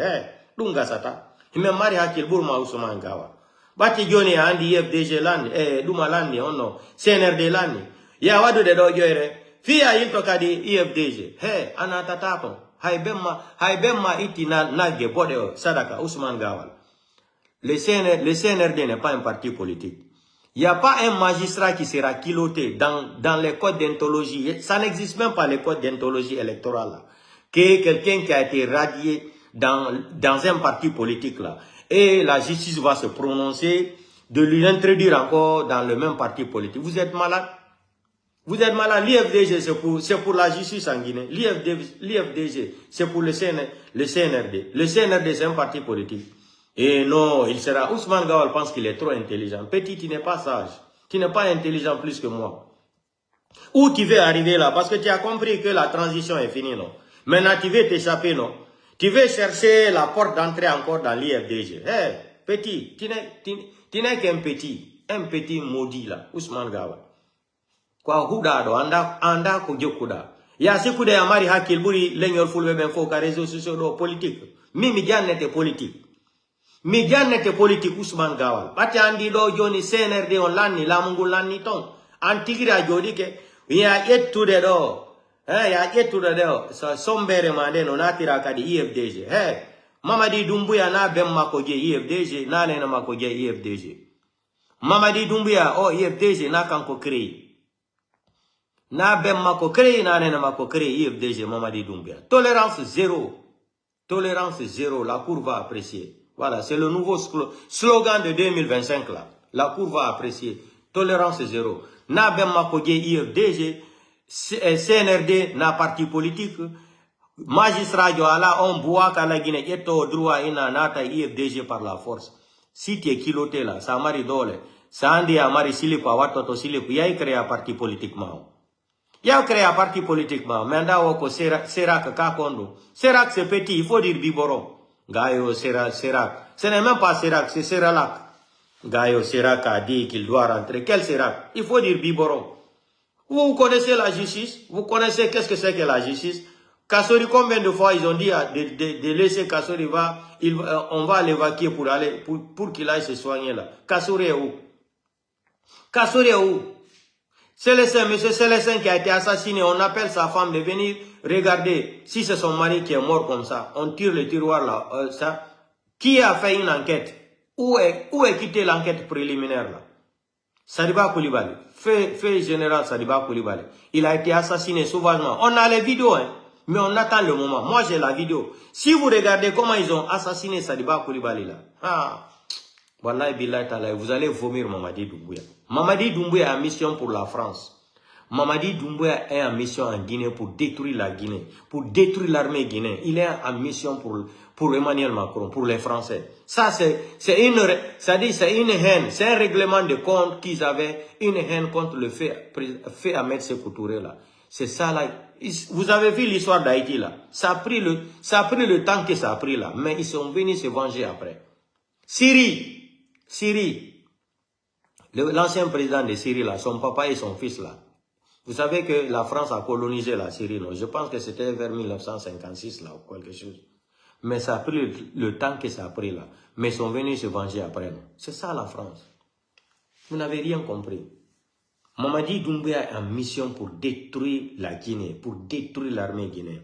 Dunga Sata. Il m'a marié à Kilbourma Ousmane Gawal. Bati Johnny a dit IFDG land, Douma land, oh non, CNRD land. Ya wadu de dojoere. Fia il toka di IFDG. Anatatapo. Haibemma iti nage bode sadaka Ousmane Gawal. Le CNRD n'est pas un parti politique. Il n'y a pas un magistrat qui sera kiloté dans les codes d'anthologie. Ça n'existe même pas les codes d'anthologie électorale. Que quelqu'un qui a été radié dans un parti politique là. Et la justice va se prononcer de lui introduire encore dans le même parti politique. Vous êtes malade? Vous êtes malade. L'IFDG, c'est pour la justice en Guinée. L'IFDG, c'est pour le CNRD. Le CNRD, c'est un parti politique. Et non, il sera... Ousmane Gawal pense qu'il est trop intelligent. Petit, tu n'es pas sage. Tu n'es pas intelligent plus que moi. Où tu veux arriver là? Parce que tu as compris que la transition est finie, non? Maintenant, tu veux t'échapper, non? Tu veux chercher la porte d'entrée encore dans l'IFDG. Petit, tu n'es qu'un petit maudit là. Ousmane Gawal. Kwa huda do anda ko jokuda Ya siku de amari hakil buri lenyor fulbe ben fo ka réseaux sociaux do politique. Mi janete politique. Mi janete politique Ousmane Gawal. Pati andi do joni CNRD on lanni lamungu lanni ton. Antigira jodi ke ya yettude do. Ya yettude do. So sombere mande no natira kadi IFDG. Mamadi Doumbouya na bem makoje IFDG na lena makoje IFDG. Mamadi Doumbouya o IFDG na kanko créé. Na bem mako créé na lena mako créé IFDG Mamadi Doumbouya. Tolérance zéro. Tolérance zéro, la Cour va apprécier. Voilà, c'est le nouveau slogan de 2025 là. La Cour va apprécier. Tolérance zéro. Na bem makoje IFDG, CNRD na parti politique. Magistrat Joala, on boit qu'à la Guinée, et au droit, il n'a pas IFDG par la force. Si tu es kiloté là, ça m'a dole, ça andi à mari silipa, watoto silipa, y'a créé un parti politiquement. Y'a créé un parti politiquement, mais là, on a Serak Kakondo. Serak c'est petit, il faut dire biberon. Gaio Serak. Ce n'est même pas Serak, c'est Seralak. Gaio Serak a dit qu'il doit rentrer. Quel Serak? Il faut dire biberon. Vous connaissez la justice? Vous connaissez qu'est-ce que c'est que la justice? Kassori, combien de fois ils ont dit de laisser Kassori on va l'évacuer pour qu'il aille se soigner là. Kassori est où? Kassori est où? Célestin, monsieur Célestin qui a été assassiné, on appelle sa femme de venir regarder si c'est son mari qui est mort comme ça. On tire le tiroir là, ça. Qui a fait une enquête? Où est quittée l'enquête préliminaire là? Sadiba Koulibaly, fait général Sadiba Koulibaly. Il a été assassiné sauvagement. On a les vidéos, hein. Mais on attend le moment. Moi, j'ai la vidéo. Si vous regardez comment ils ont assassiné Sadiba Koulibaly là. Wallahi billahi ta'ala, vous allez vomir Mamadi Doumbouya. Mamadi Doumbouya est en mission pour la France. Mamadi Doumbouya est en mission en Guinée pour détruire la Guinée. Pour détruire l'armée guinéenne. Il est en mission pour Emmanuel Macron, pour les Français. Ça, c'est une haine. C'est un règlement de compte qu'ils avaient. Une haine contre le fait Ahmed Sékou Touré là. C'est ça là. Vous avez vu l'histoire d'Haïti là. Ça a pris le temps que ça a pris là. Mais ils sont venus se venger après. Syrie. L'ancien président de Syrie là, son papa et son fils là. Vous savez que la France a colonisé la Syrie, non? Je pense que c'était vers 1956 là ou quelque chose. Mais ça a pris le temps que ça a pris là. Mais ils sont venus se venger après. C'est ça la France. Vous n'avez rien compris. Mamadi Doumbouya est en mission pour détruire la Guinée, pour détruire l'armée guinéenne.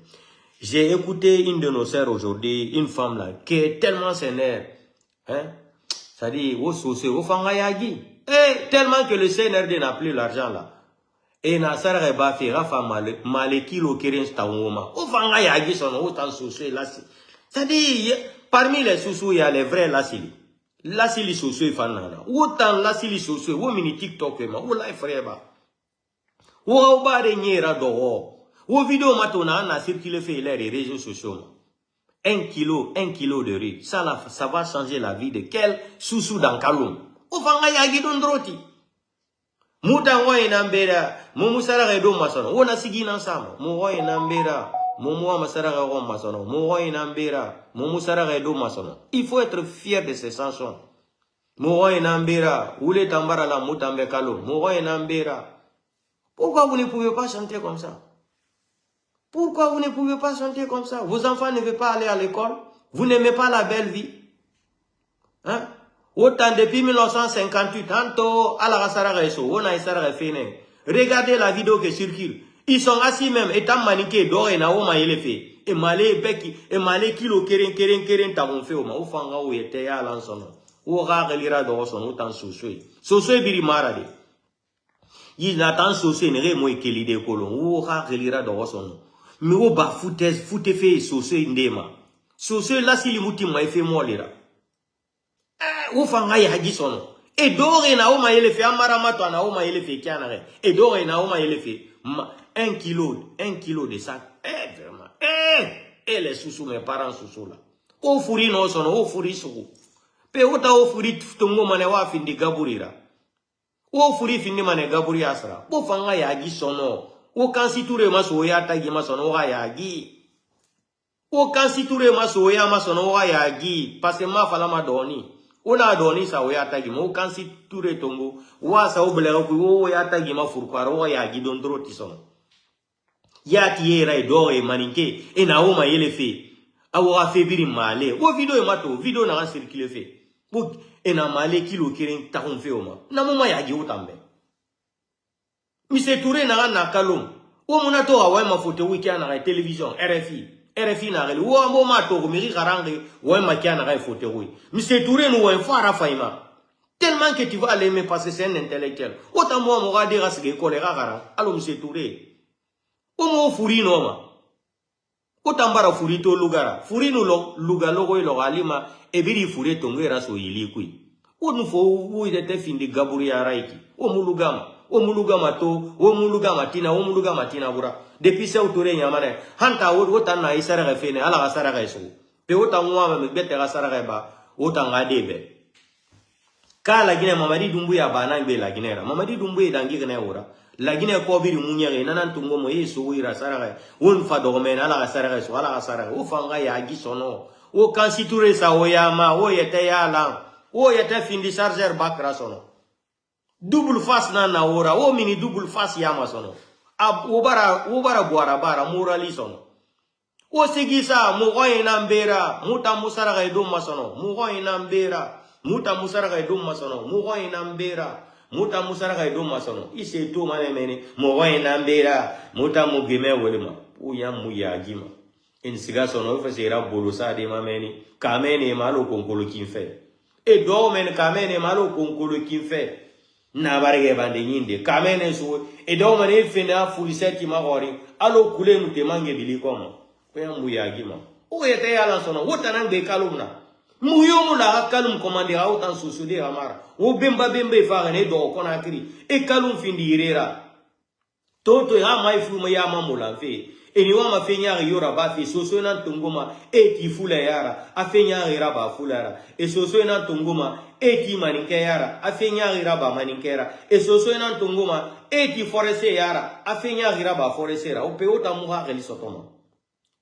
J'ai écouté une de nos sœurs aujourd'hui, une femme là, qui est tellement sénère. Hein? Ça dit, tellement que le CNRD n'a plus l'argent là. Et na sarre ba fi rafa maleki lo kirin stawoma. Ofanga yagi sono autant sousou là. Ça dit, parmi les sousous, il y a les vrais lassili. Lassili sousou fanana. Autant lassili sousou, ou mini TikTok ma, ou live frère. Ou ba de nyera do. Ou vidéo matona na circulé fait les réseaux sociaux. 1 kilo de riz. Ça va changer la vie de quel sousou dans Kaloum. Ofanga yagi dondroti. Muta ngoy nambera, mumu saraka do masono. Wona sigina sama. Mu ngoy nambera, mumu wa masaraka go masono. Mu ngoy nambera, mumu saraka do masono. Il faut être fier de ces chansons. Mu ngoy nambera, oule tambara la mutambe kalo. Mu ngoy nambera. Pourquoi vous ne pouvez pas chanter comme ça? Pourquoi vous ne pouvez pas chanter comme ça? Vos enfants ne veulent pas aller à l'école? Vous n'aimez pas la belle vie? Hein? Autant depuis 1958, regardez la vidéo qui circule. Ils sont assis même, étant maniqués, d'or et naoma élevé. Et malé, beki, et malé, kilo, keren, tabon fait, ou fanga, ou était à l'ensemble. Ou rare lira d'or son autant sosoué. Sosoué biri marade. Il n'attend sosoué, ne remoué que l'idée colon, ou rare lira d'or son. Mais ou ba foute fait sosoué ndema. Sosoué là, si l'imouti m'a fait moi lira. Ufanga ya gisono. E dore na oma elefe amara mato na oma elefe kianare. E dore na oma elefe 1 kilo de sac. Vraiment. Et les sous mes parents sous là. O furi no sono, o furi sou. Pe ota o furi tongo mane wa findi gaburira. O furi findi mane gaburi asra. Ufanga ya gisono. O kansiture maso ya tagi masono wa ya gi. O kansiture maso ya masono wa ya gi. Parce ma fala ma doni. On a donné ça au yatagi, mais quand si tout est tongo, ou à ça au blé, ou au yatagi, ma fourquara, ou à yagi, don droti son. Yati era do e maninke e na o ma yele fe. Awa fe biri male. Wo video e mato, video na circuler fe. Wo e na male kilo kiren ta on fe o ma. Na mama ya gi utambe. Mise Touré na kalom. Wo mona to awa ma photo wiki na télévision RFI na gele. Wo mo ma to miri garange wo ma kia na photo wi. Mise Touré no wo fara faima. Tellement que tu vas l'aimer parce que c'est un intellectuel. Autant moi mon gars dira ce que colère garan. Allo Mise Touré. Omo furi no ma. Otambara furi to lugara. Furi no luga logo lo alima e biri furi to ngera so yili kui. Onu fo wo ite findi gaburi ya raiki. O mulugama to, o mulugama tina bura. Depuis ça Touré nyamane. Hanta wo tan na isara ga fene ala ga sara ga so. Pe otan wa me bete ga sara ga ba. Otan ga debe. Kala Guinée Mamadi Doumbouya banangbe la Guinée. Mamadi Doumbouya dangi gane ora. La Guinée ko biri munyere nanan tungo mo yeso wira saraga won fa dogmen ala ga saraga so ala ga saraga o fanga ya gi sono o kan siture sa o yama o yete ya la o yete findi charger bakra sono double face na ora o mini double face yama sono o bara boara bara morali sono o sigisa mo goyina mbera muta musaraga edum masono mo goyina mbera muta musaraga edum masono mo goyina mbera muta musaraga edum masono ise to mane mene mo goyina mbera muta mugime wolima o ya muyagima en siga sono fa sera bolosa de mameni kamene malo konkolo kinfe e do men kamene malo konkolo kinfe na barege bande nyinde kamene so e do mane fena fuliseti magori alo kulenu te mange bilikoma o ya muyagima o yete yala sono wotana be kalumna muyomu la kalum komande autan susude amara o bemba fa ne do kona kiri e kalum findi irera toto ha mai fu ma ya mamula fe eni wa ma fenya yora ba fe soso na tungoma e ti fula yara a fenya ira ba fulara e soso na tungoma e ti maninke yara a fenya ira ba maninkera e soso na tungoma e ti forese yara a fenya ira ba foresera o pe ota mu ha geli sotoma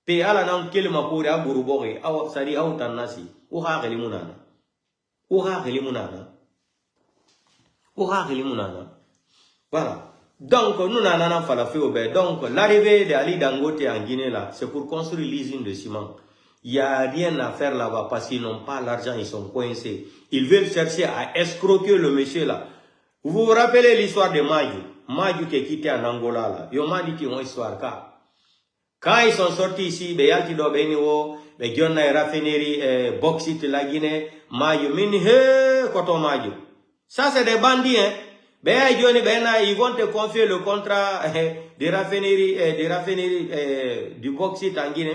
pe ala na kelma pore a buruboge aw sari aw tanasi o ha geli munana voilà. Donc, nous n'avons pas fait au bain. Donc, l'arrivée d'Ali Dangote en Guinée, là, c'est pour construire l'usine de ciment. Il n'y a rien à faire là-bas parce qu'ils n'ont pas l'argent, ils sont coincés. Ils veulent chercher à escroquer le monsieur là. Vous vous rappelez l'histoire de Maju qui est quitté en Angola là. Ils m'ont dit qu'ils ont une histoire. Quand ils sont sortis ici, il y a des gens qui ont raffinerie, bauxite la Guinée, Maju, coton Maju. Ça, c'est des bandits, hein. Ils vont te confier le contrat de raffinerie du bauxite en Guinée.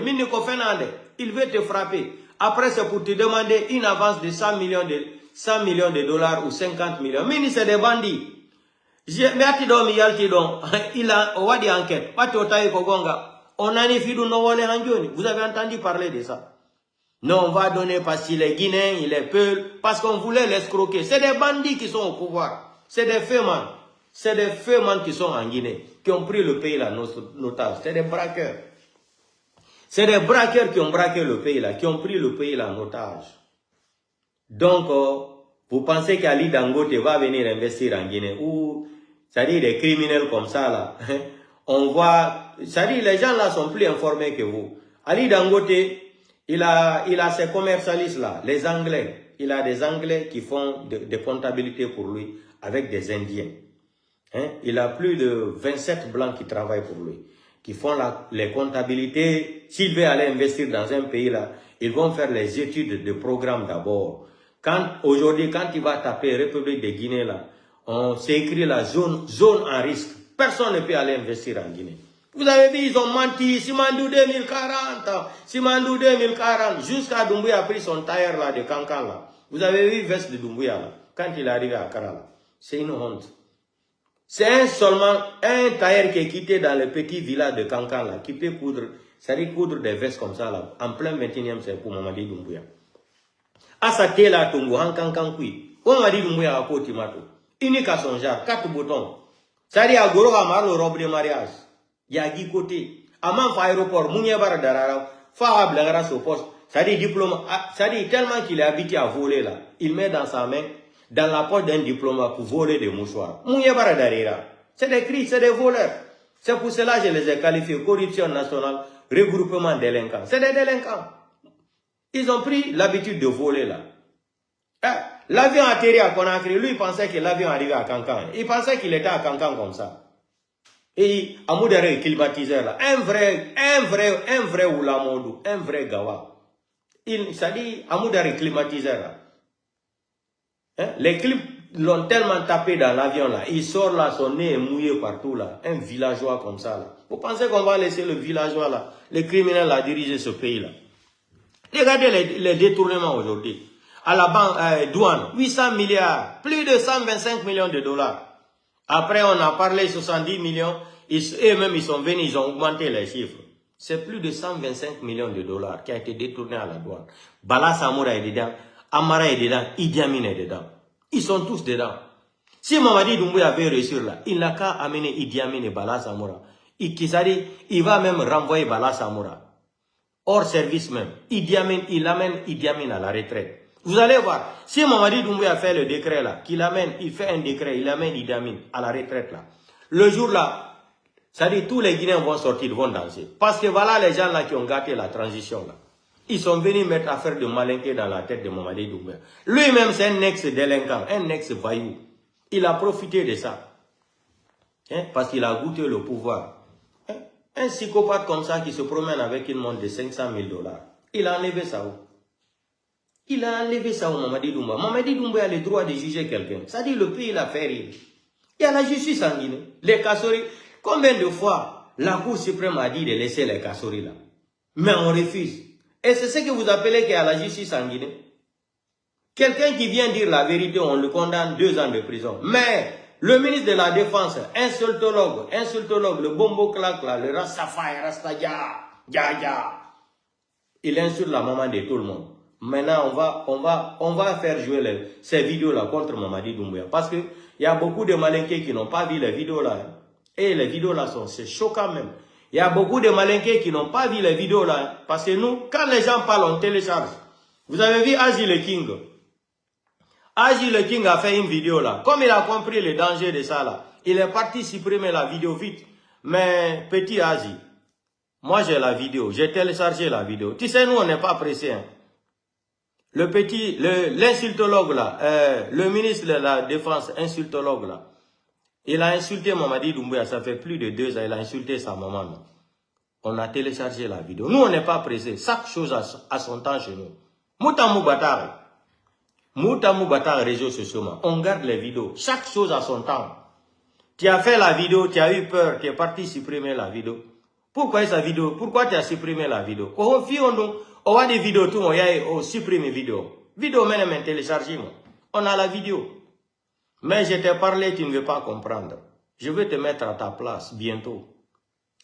Il veut te frapper. Après, c'est pour te demander une avance de 100 millions de dollars ou 50 millions. Mais c'est des bandits. Il a une enquête. On a vous avez entendu parler de ça? Non, on va donner parce qu'il est guinéen, il est peul, parce qu'on voulait l'escroquer. C'est des bandits qui sont au pouvoir. C'est des fémans. C'est des fémans qui sont en Guinée, qui ont pris le pays là, nos otages. C'est des braqueurs. C'est des braqueurs qui ont braqué le pays là, qui ont pris le pays là en otage. Donc, vous pensez qu'Ali Dangote va venir investir en Guinée ou, c'est-à-dire des criminels comme ça là, on voit, c'est-à-dire les gens là sont plus informés que vous. Ali Dangote, il a ses commercialistes là, les Anglais. Il a des Anglais qui font des comptabilités pour lui avec des Indiens. Hein? Il a plus de 27 Blancs qui travaillent pour lui, qui font les comptabilités. S'il veut aller investir dans un pays là, ils vont faire les études de programme d'abord. Aujourd'hui, quand il va taper République de Guinée là, on s'écrit la zone en risque. Personne ne peut aller investir en Guinée. Vous avez vu, ils ont menti, Simandou 2040, jusqu'à Doumbouya a pris son tailleur là de Kankan là. Vous avez vu veste de Doumbouya là, quand il est arrivé à Kara là. C'est une honte. C'est seulement un tailleur qui est quitté dans le petit village de Kankan là, qui peut coudre, c'est-à-dire coudre des vestes comme ça là, en plein 21e siècle pour Mamadi Doumbouya. Asate là, Tongo, en Kankan kui. Mamadi Doumbouya a côté mato. Unique à son genre, 4 boutons. C'est-à-dire à Goro Amar le robe de mariage. Yagi côté. Amman fa aéroport, Mounié Baradarara, fa Blagara au poste. C'est-à-dire diplôme, c'est-à-dire tellement qu'il est habitué à voler là, il met dans sa main, dans la poche d'un diplôme pour voler des mouchoirs. Mounié Baradarira. C'est des cris, c'est des voleurs. C'est pour cela que je les ai qualifiés corruption nationale, regroupement délinquants. C'est des délinquants. Ils ont pris l'habitude de voler là. L'avion atterri à Conakry, lui il pensait que l'avion arrivait à Cancan. Il pensait qu'il était à Cancan comme ça. Et Amoudere climatiseur là, un vrai Oulamodou, un vrai Gawa. Ça dit Amoudere climatiseur là. Hein? Les clips l'ont tellement tapé dans l'avion là. Il sort là, son nez est mouillé partout là. Un villageois comme ça là. Vous pensez qu'on va laisser le villageois là, les criminels là diriger ce pays là? Regardez les détournements aujourd'hui. À la banque, douane, 800 milliards, plus de 125 millions de dollars. Après, on a parlé 70 millions. Eux-mêmes, ils sont venus, ils ont augmenté les chiffres. C'est plus de 125 millions de dollars qui a été détourné à la douane. Bala Samoura est dedans, Amara est dedans, Idi Amin est dedans. Ils sont tous dedans. Si Mamadi Doumbouya avait réussi là, il n'a qu'à amener Idi Amin et Bala Samoura. Il va même renvoyer Bala Samoura. Hors service même. Idi Amin, il amène Idi Amin à la retraite. Vous allez voir, si Mamadi Doumbouya fait le décret là, il fait un décret, il amène Idi Amin à la retraite là. Le jour là, ça dit tous les Guinéens vont sortir, vont danser. Parce que voilà les gens là qui ont gâté la transition là. Ils sont venus mettre affaire de malinqué dans la tête de Mamadi Doumbouya. Lui-même c'est un ex-délinquant, un ex-vaillou. Il a profité de ça. Hein, parce qu'il a goûté le pouvoir. Hein, un psychopathe comme ça qui se promène avec une montre de 500 000 $. Il a enlevé ça où? Il a enlevé ça au Mamadi Doumbouya. Mamadi Doumbouya a le droit de juger quelqu'un. Ça dit le pays l'a fait rire. Il y a la justice en Guinée. Les Kassoris. Combien de fois la Cour suprême a dit de laisser les Kassoris là? Mais on refuse. Et c'est ce que vous appelez qu'il y a la justice en Guinée. Quelqu'un qui vient dire la vérité, on le condamne 2 ans de prison. Mais le ministre de la Défense, insultologue, le bombo claque là, le Rastafari, Rastadja, il insulte la maman de tout le monde. Maintenant, on va faire jouer ces vidéos-là contre Mamadi Doumbouya. Parce qu'il y a beaucoup de malinqués qui n'ont pas vu les vidéos-là. Hein. Et les vidéos-là c'est choquant même. Il y a beaucoup de malinqués qui n'ont pas vu les vidéos-là. Hein. Parce que nous, quand les gens parlent, on télécharge. Vous avez vu Azi le King. Azi le King a fait une vidéo là. Comme il a compris le danger de ça là, il est parti supprimer la vidéo vite. Mais petit Azi, moi j'ai la vidéo. J'ai téléchargé la vidéo. Tu sais, nous on n'est pas pressés. Hein. L'insultologue là, le ministre de la Défense, insultologue là, il a insulté Mamadi Doumbouya, ça fait plus de 2 ans, il a insulté sa maman. Là. On a téléchargé la vidéo. Nous, on n'est pas pressés. Chaque chose a son temps chez nous. Moutamou Batar, réseaux sociaux, on garde les vidéos. Chaque chose a son temps. Tu as fait la vidéo, tu as eu peur, tu es parti supprimer la vidéo. Pourquoi tu as supprimé la vidéo? On a des vidéos, tout le monde a supprimé vidéo. Vidéo même téléchargée. On a la vidéo. Mais je t'ai parlé, tu ne veux pas comprendre. Je vais te mettre à ta place bientôt.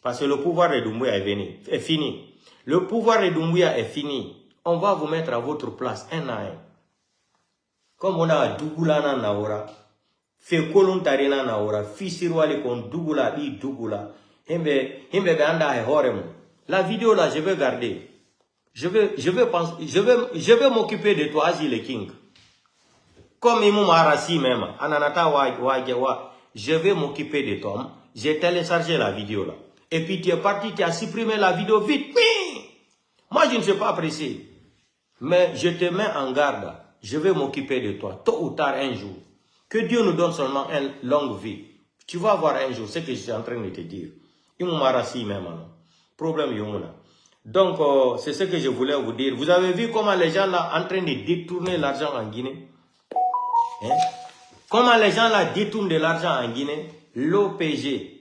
Parce que le pouvoir de Doumbouya est fini. Le pouvoir de Doumbouya est fini. On va vous mettre à votre place un à un. Comme on a Dougoula na Naora, fait Kolontarina Naora, Fissirwale kon Dougoula, Dougoula, Himbe anda e horemo. La vidéo là, je vais garder. Je vais m'occuper de toi, Azi le King. Comme Imou Marassi même, Ananata Wagewa, je vais m'occuper de toi. J'ai téléchargé la vidéo là. Et puis tu es parti, tu as supprimé la vidéo vite. Moi je ne suis pas pressé. Mais je te mets en garde. Je vais m'occuper de toi, tôt ou tard un jour. Que Dieu nous donne seulement une longue vie. Tu vas voir un jour ce que je suis en train de te dire. Imou Marassi même, non. Problème Yomuna. Donc, c'est ce que je voulais vous dire. Vous avez vu comment les gens là en train de détourner l'argent en Guinée? Hein? Comment les gens là détournent de l'argent en Guinée? L'OPG,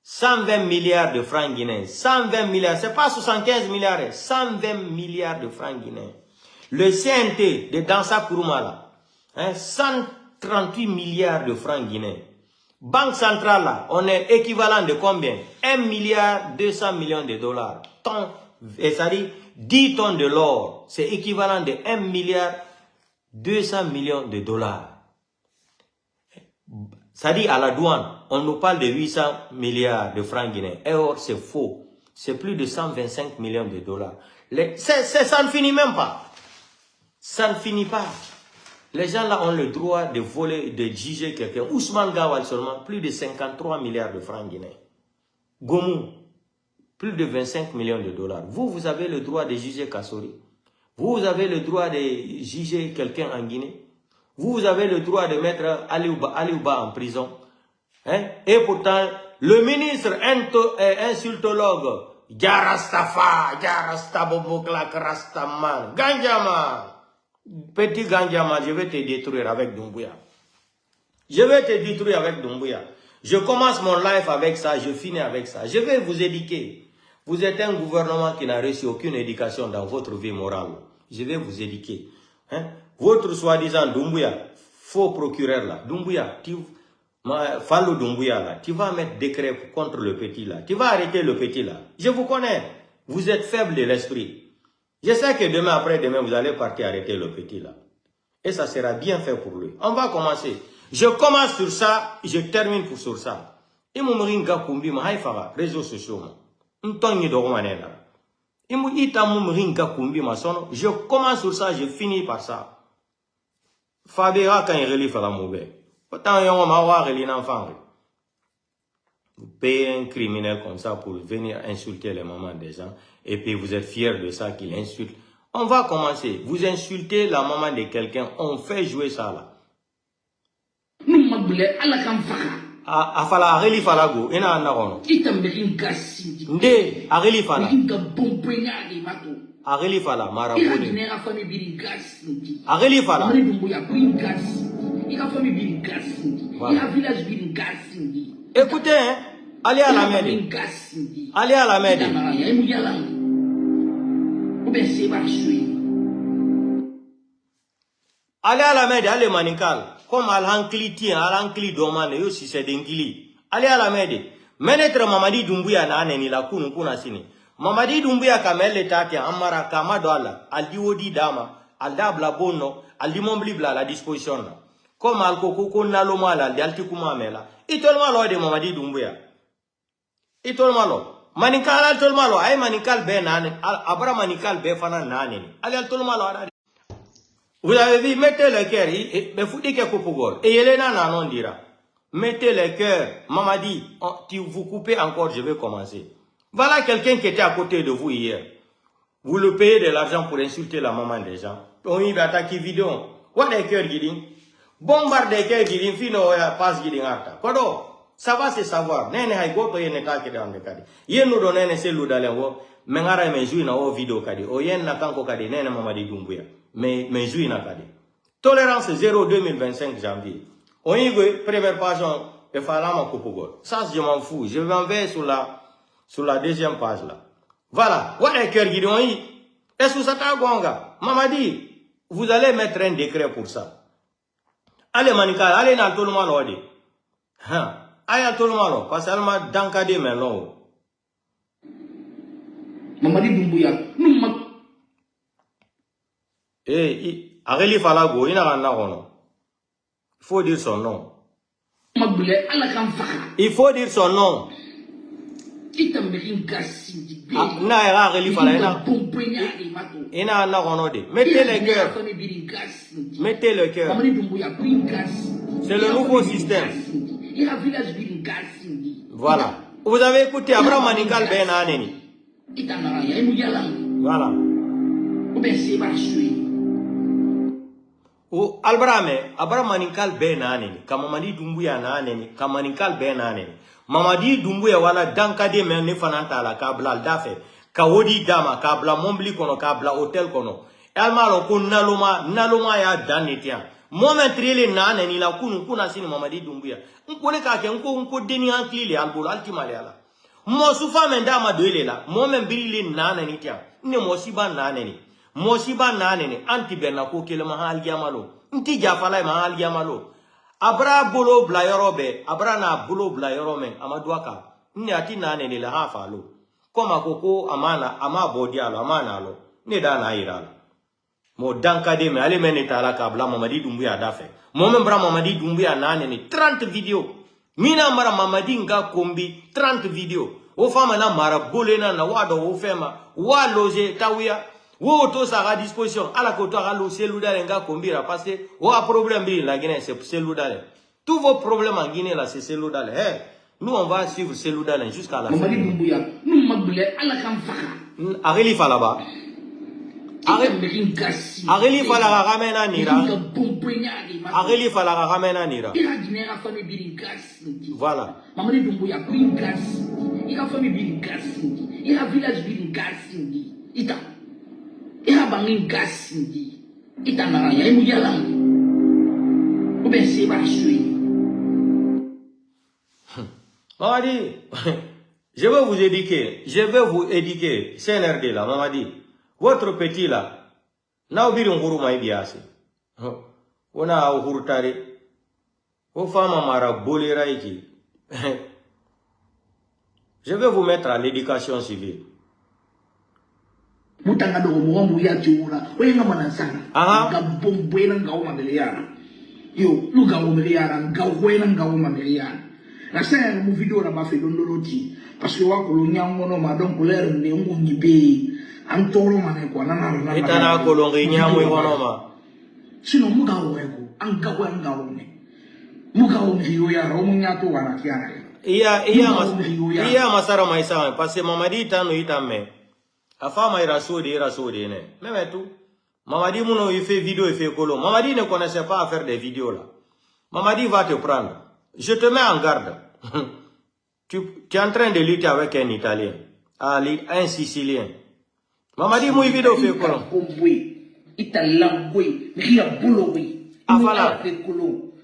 120 milliards de francs guinéens. 120 milliards, c'est pas 75 milliards, 120 milliards de francs guinéens. Le CNT de Dansa Kourouma là, hein, 138 milliards de francs guinéens. Banque centrale là, on est équivalent de combien? 1 milliard 200 millions de dollars. Et ça dit 10 tonnes de l'or, c'est équivalent de 1 milliard 200 millions de dollars. Ça dit à la douane, on nous parle de 800 milliards de francs guinéens. Et or, c'est faux. C'est plus de 125 millions de dollars. Ça ne finit même pas. Ça ne finit pas. Les gens là ont le droit de voler, de juger quelqu'un. Ousmane Gawal seulement, plus de 53 milliards de francs guinéens. Gomu, plus de 25 millions de dollars. Vous avez le droit de juger Kassori. Vous avez le droit de juger quelqu'un en Guinée. Vous avez le droit de mettre Aliouba en prison. Hein? Et pourtant, le ministre insultologue, Jarastafa, Jarastaboboklak, Rastaman, Ganjama, petit Ganjama, je vais te détruire avec Doumbouya. Je vais te détruire avec Doumbouya. Je commence mon live avec ça, je finis avec ça. Je vais vous éduquer. Vous êtes un gouvernement qui n'a reçu aucune éducation dans votre vie morale. Je vais vous éduquer. Hein? Votre soi-disant Doumbouya, faux procureur là, Doumbouya, Fallou Doumbouya là, tu vas mettre décret contre le petit là. Tu vas arrêter le petit là. Je vous connais. Vous êtes faible de l'esprit. Je sais que demain, après-demain, vous allez partir arrêter le petit là. Et ça sera bien fait pour lui. On va commencer. Je commence sur ça, je termine sur ça. Et mon ringa kumbi ma haifara, réseaux sociaux. Ntongi doromanena. Imu ita mon ringa kumbi ma sono. Je commence sur ça, je finis par ça. Fabera quand il relie fera mauvais. Autant yon ma wa relie n'enfant. Vous payez un criminel comme ça pour venir insulter les mamans des gens. Et puis vous êtes fiers de ça qu'il insulte. On va commencer. Vous insultez la maman de quelqu'un. On fait jouer ça là. Afala areli falago ina anagono. Nde areli fala. Areli fala marabone. Areli fala. Écoutez, hein, allez à la Mede. Allez à la Mede. Allez à la Mede, allez Manikal. Comme Al-Hankli tient, Al-Hankli domane, yo si c'est d'Enkili. Allez à la Mede. Menetre Mamadi Doumbouya na aneni la kunu kuna sini. Mamadi Doumbouya kamele tate amara kama doala. Al di odi dama, al dabla bono, al di momblibla la disposition. Comme al koko naloma la, al di kuma mela. Itolma lo de Mamadi Doumbouya. Itolma lo. Manikal al tolma lo, ay manikal be nane, abra manikal be fana nane. Allez al tolma lo. Vous avez vu, mettez le cœur, mais vous dites que Koupogol. Et Yelena Nanon dira, mettez le cœur, Mamadi, vous coupez encore, je vais commencer. Voilà quelqu'un qui était à côté de vous hier. Vous le payez de l'argent pour insulter la maman des gens. On y va attaquer vidéo. What est cœur guiding? Bombarde de cœur guiding, fino passe guiding arta. Kodo, ça va se savoir. Nene hay goto yene take de ande kadi. Yen no do nene se ludale wo, mengara me joui na o vidéo kadi. O yen na kanko kadi nene Mamadi Doumbouya. Mais joui na kadi. Tolérance 0 2025 janvier. On y va, première page, et falama Koupogol. Ça, je m'en fous. Je m'en vais sur la deuxième page là. Voilà. Voilà le cœur guidon. Est-ce que ça t'a gonga? Mamadi, vous allez mettre un décret pour ça. Allez, Manikal, allez dans tout le monde. Allez dans tout le monde. Parce qu'elle m'a dankadé maintenant. Mamadi Doumbouya. Eh, Areli Falago, il faut dire son nom. Il faut dire son nom. Mettez le cœur. Mettez le cœur. C'est le nouveau système. Voilà. Vous avez écouté Abraham Manikal Ben Aneni. Voilà. O Abraham Manikal Ben Aneni. Kamamadi Doumbouya na aneni. Kamanikal Ben Aneni. Mamadi Doumbouya wala dankade men ne fananta la kabla aldafe. Kawodi dama kabla mombli kono kabla hotel kono. Elmalo ko naloma ya danetian. Moment trile na aneni la kunu kuna sini Mamadi Doumbouya. Nkole ka ke nko deni hankli le albolo altimale ala. Mo sufa menda ma doile la. Moment birile na aneni tian. Ne mosiba na aneni. Mosiba na aneni anti berna ko kele mahal giamalo. Nti jafala mahal giamalo. Abra bolo blayorobe, abra na bolo blayoromen, amaduaka, ni ati na nene la hafa lo. Koma koko amana, ama bodialo, amana lo, ne da na irala. Mo dankade me, ale mene tala kabla Mamadi Doumbouya dafe. Mo membra Mamadi Doumbouya na nene, 30 video. Mina mara Mamadi nga kombi, 30 video. O fama na mara bole na wado o fema, wa loge tawia. Wo to sa à disposition ala ko to ala celudale nga kombira parce que o a problème bi la Guinée c'est celudale tous vos problèmes en Guinée là c'est celudale Nous, on va suivre Cellou Dalein jusqu'à la fin. Mamadi Doumbouya, nous m'appelons à la Kamfaka. Areli Falaba. Areli Falaga Ramena Nira. Areli Falaga Ramena Nira. Voilà. Mamadi Doumbouya, Green Gas. Il a famille Bill Gas. Il a village Bill Gas. Il a bangin gas. Il a rien. Il a rien. Ou bien c'est pas suivre. Mamadi, je vais vous éduquer, CNRD là, Mamadi. Votre petit là, n'a oublié un gourou maïbiasi. On a un gourou tari. Au femme amara bolera iki. Je vais vous mettre à l'éducation civile. Mutanga do mo mo ya tiura. Oyenga manasana. Ga bombo na ngawo mameliana. Yo, lu ngawo mameliana, ngawo na ngawo mameliana. La scène mu video na ba fe dondoloti parce que wa ko lo nyango no ma donc l'air ne ngunyi be antoro mane ko na itana ko lo nyango wono ma sino mu ngawo eko an ngawo ne mu ngawo video ya ro mu nyato wana kiana iya masara maisa parce que Mamadi tano itame afama irasodi ne même tout Mamadi muno il fait vidéo il fait colo Mamadi ne connaissait pas à faire des vidéos là Mamadi va te prendre. Je te mets en garde. Tu es en train de lutter avec un Italien, un Sicilien. Mamadi mou vidéo fait quoi? Italien, ria bolowi. Afala.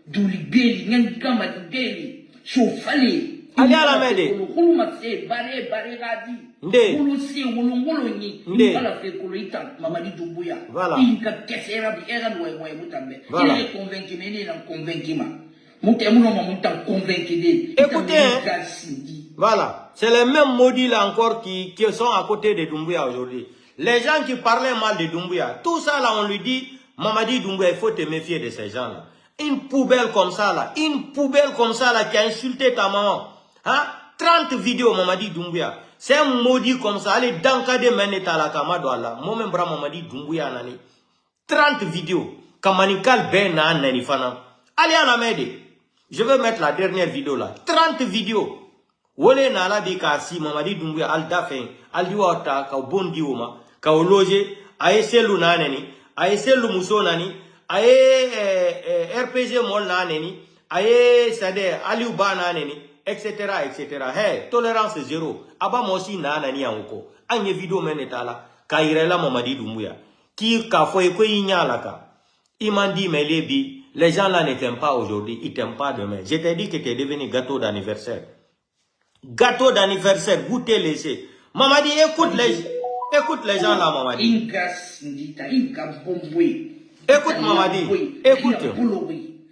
Duligeli, ngama digeli. Chofali. Ali ala mede. Kulumase bare radi. Nde. Kulusi wolongoloni. Nde. Ala fe kuluita Mamadi Doumbouya. Voilà. Inka kesera bi era noy mutambe. Il est convaincu mais il est convaincu ma. Écoutez, voilà, c'est les mêmes maudits là encore qui sont à côté de Doumbouya aujourd'hui. Les gens qui parlaient mal de Doumbouya, tout ça là on lui dit, Mamadi Doumbouya, il faut te méfier de ces gens là. Une poubelle comme ça là qui a insulté ta maman. Hein? 30 vidéos Mamadi Doumbouya. C'est un maudit comme ça, allez dankade meneta la kamado Allah. Moi-même bra Mamadi Doumbouya nani. 30 vidéos. Kamanikal ben na nani fana. Allez à la mede. Je vais mettre la dernière vidéo là. 30 vidéos. Wole na la bi ka si Mamadi Doumbouya al dafen, al diwata ka bondi oma, ka loge, aye selu naneni, aye selu muso nani, aye RPG mol naneni, aye sade aliou ba naneni, etc. Hey, tolérance zéro. Aba mosi nanani anko. Anye vidéo menetala ka irela Mamadi Doumbouya. Ki ka foye ko yinyala ka. Imandi melebi. Les gens là ne t'aiment pas aujourd'hui, ils t'aiment pas demain. Je t'ai dit que tu es devenu gâteau d'anniversaire. Gâteau d'anniversaire, goûtez laissez. Mamadi, écoute les gens là, Mamadi. Écoute Mamadi,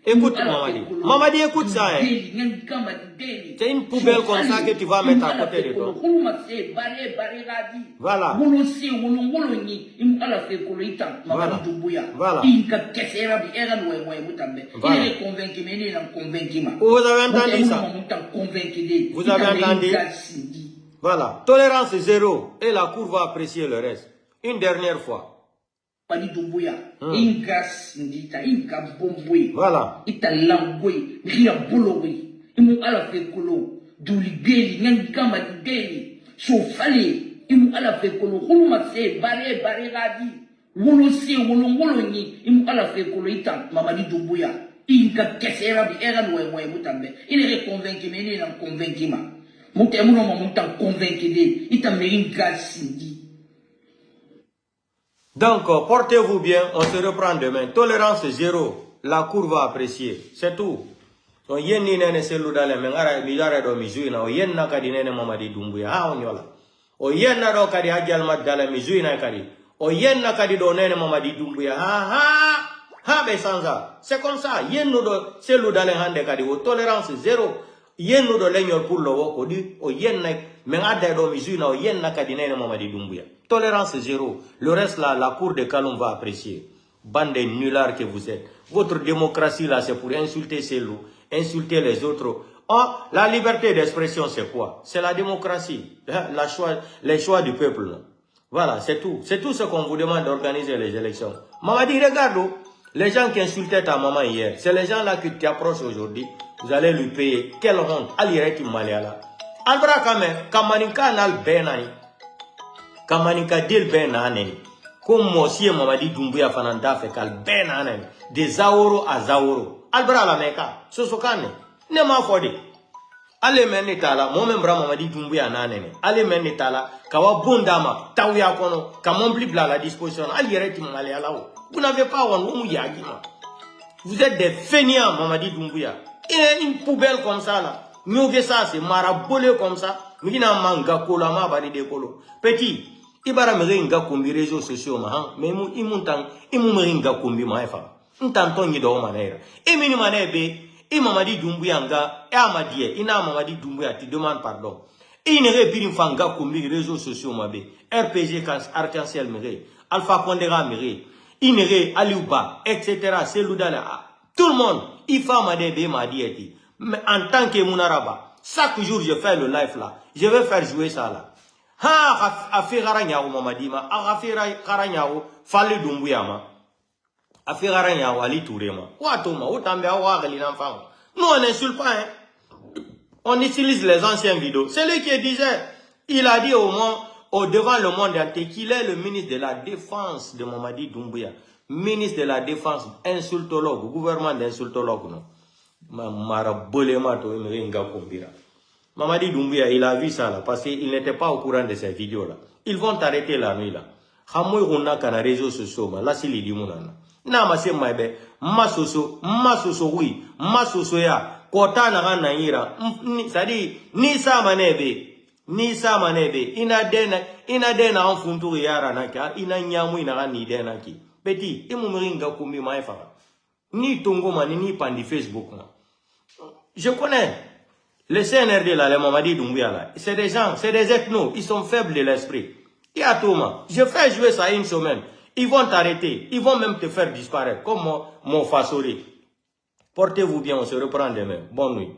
écoute Mamadi. Mamadi, écoute ça. Hein. C'est une poubelle comme ça que tu vas mettre à côté de toi. Voilà. Voilà. Vous avez entendu ça? Vous avez entendu? Voilà. Tolérance zéro. Et la cour va apprécier le reste. Une dernière fois. Voilà. Donc, portez-vous bien, on se reprend demain. Tolérance zéro, la cour va apprécier, c'est tout. So yen ni nene Cellou Dalein mengara bidare do mizuina o yen na kadi nene Mamadi Doumbouya ha onyola. O yen na do kadi Hadji Mat Dalein mizuina kadi. O yen na kadi do nene Mamadi Doumbouya ha be sanza. C'est comme ça, yen no do Cellou Dalein hande kadi o tolérance zéro. Yen no do leñol pour le woko di o yen na mengada do mizuina o yen na kadi nene Mamadi Doumbouya. Tolérance zéro. Le reste là, la cour de Kaloum va apprécier. Bande de nullards que vous êtes. Votre démocratie là, c'est pour insulter Cellou, insulter les autres. Oh, la liberté d'expression, c'est quoi? C'est la démocratie. Les choix du peuple. Là. Voilà, c'est tout. C'est tout ce qu'on vous demande d'organiser les élections. Mamadi, regarde, les gens qui insultaient ta maman hier, c'est les gens là qui t'approchent aujourd'hui Vous allez lui payer. Quelle honte. Alireti Maliala. Albra Kame, Kamanika nal benani. Kamanika dil benani. Comme Monsieur Mamadi Doumbouya Fananda fait kal benani. De Zaoro à Zaoro. Albra la meka. Sosokane. Ne ma fodi. Ale meni tala. Moi même bra Mamadi Doumbouya nanene. Ale meni tala. Kawa bondama. Tawya kono. Kamambli bla la disposition. Alireti Maliala. Vous n'avez pas un yagima. Vous êtes des fainéants, Mamadi Doumbouya. Et une poubelle comme ça là. Mioge ça, c'est marabolé comme ça. Mina manga kola ma bari de kolo. Petit, ibara meringa kumbi réseaux sociaux ma mais mu imuntang imu meringa kumbi ma efa. Ntanton yido manera. Et mini manebe, et Mamadi Doumbouya nga, et amadie, ina Mamadi Doumbouya ti demande pardon. Et il ne répire fanga kumbi réseaux sociaux ma be. RPG arc-en-ciel mere, Alpha Condera mere, Inere Aliouba, etc. C'est l'oudala. Tout le monde, Ifa Madebe m'a dit, mais en tant que Mounaraba, chaque jour je fais le live là, je vais faire jouer ça là. Ha, Afiraranyao Mamadima, Afiraranyao, Fale Doumbouya, Afiraranyao Ali Tourema. Ouatoma, Outambe Aouari l'enfant. Nous on n'insulte pas, hein. On utilise les anciennes vidéos. C'est lui qui disait, il a dit au moins, devant le monde entier, qu'il est le ministre de la Défense de Mamadi Doumbouya. Ministre de la Défense, insultologue, gouvernement d'insultologue, non. Mamadi Doumbouya, il a vu ça là, parce qu'il n'était pas au courant de ces vidéos là. Ils vont t'arrêter la nuit là. Hamoui Runa Kana réseaux sociaux, là c'est les dimonana. Na ma se mabe, masoso, oui, masoso ya, kota na naira, c'est-à-dire, ni sa manebe, ina dena en funtu yara naka, ina nyamu ina ni dena ki. Petit, meringa kumbi maefara. Ni Tongo mani, ni pandi Facebook. Je connais les CNRD là, les Mamadi Doumbouya là. C'est des gens, c'est des ethnos, ils sont faibles de l'esprit. Et à Thomas, je fais jouer ça une semaine. Ils vont t'arrêter, ils vont même te faire disparaître, comme mon Fasori. Portez-vous bien, on se reprend demain. Bonne nuit.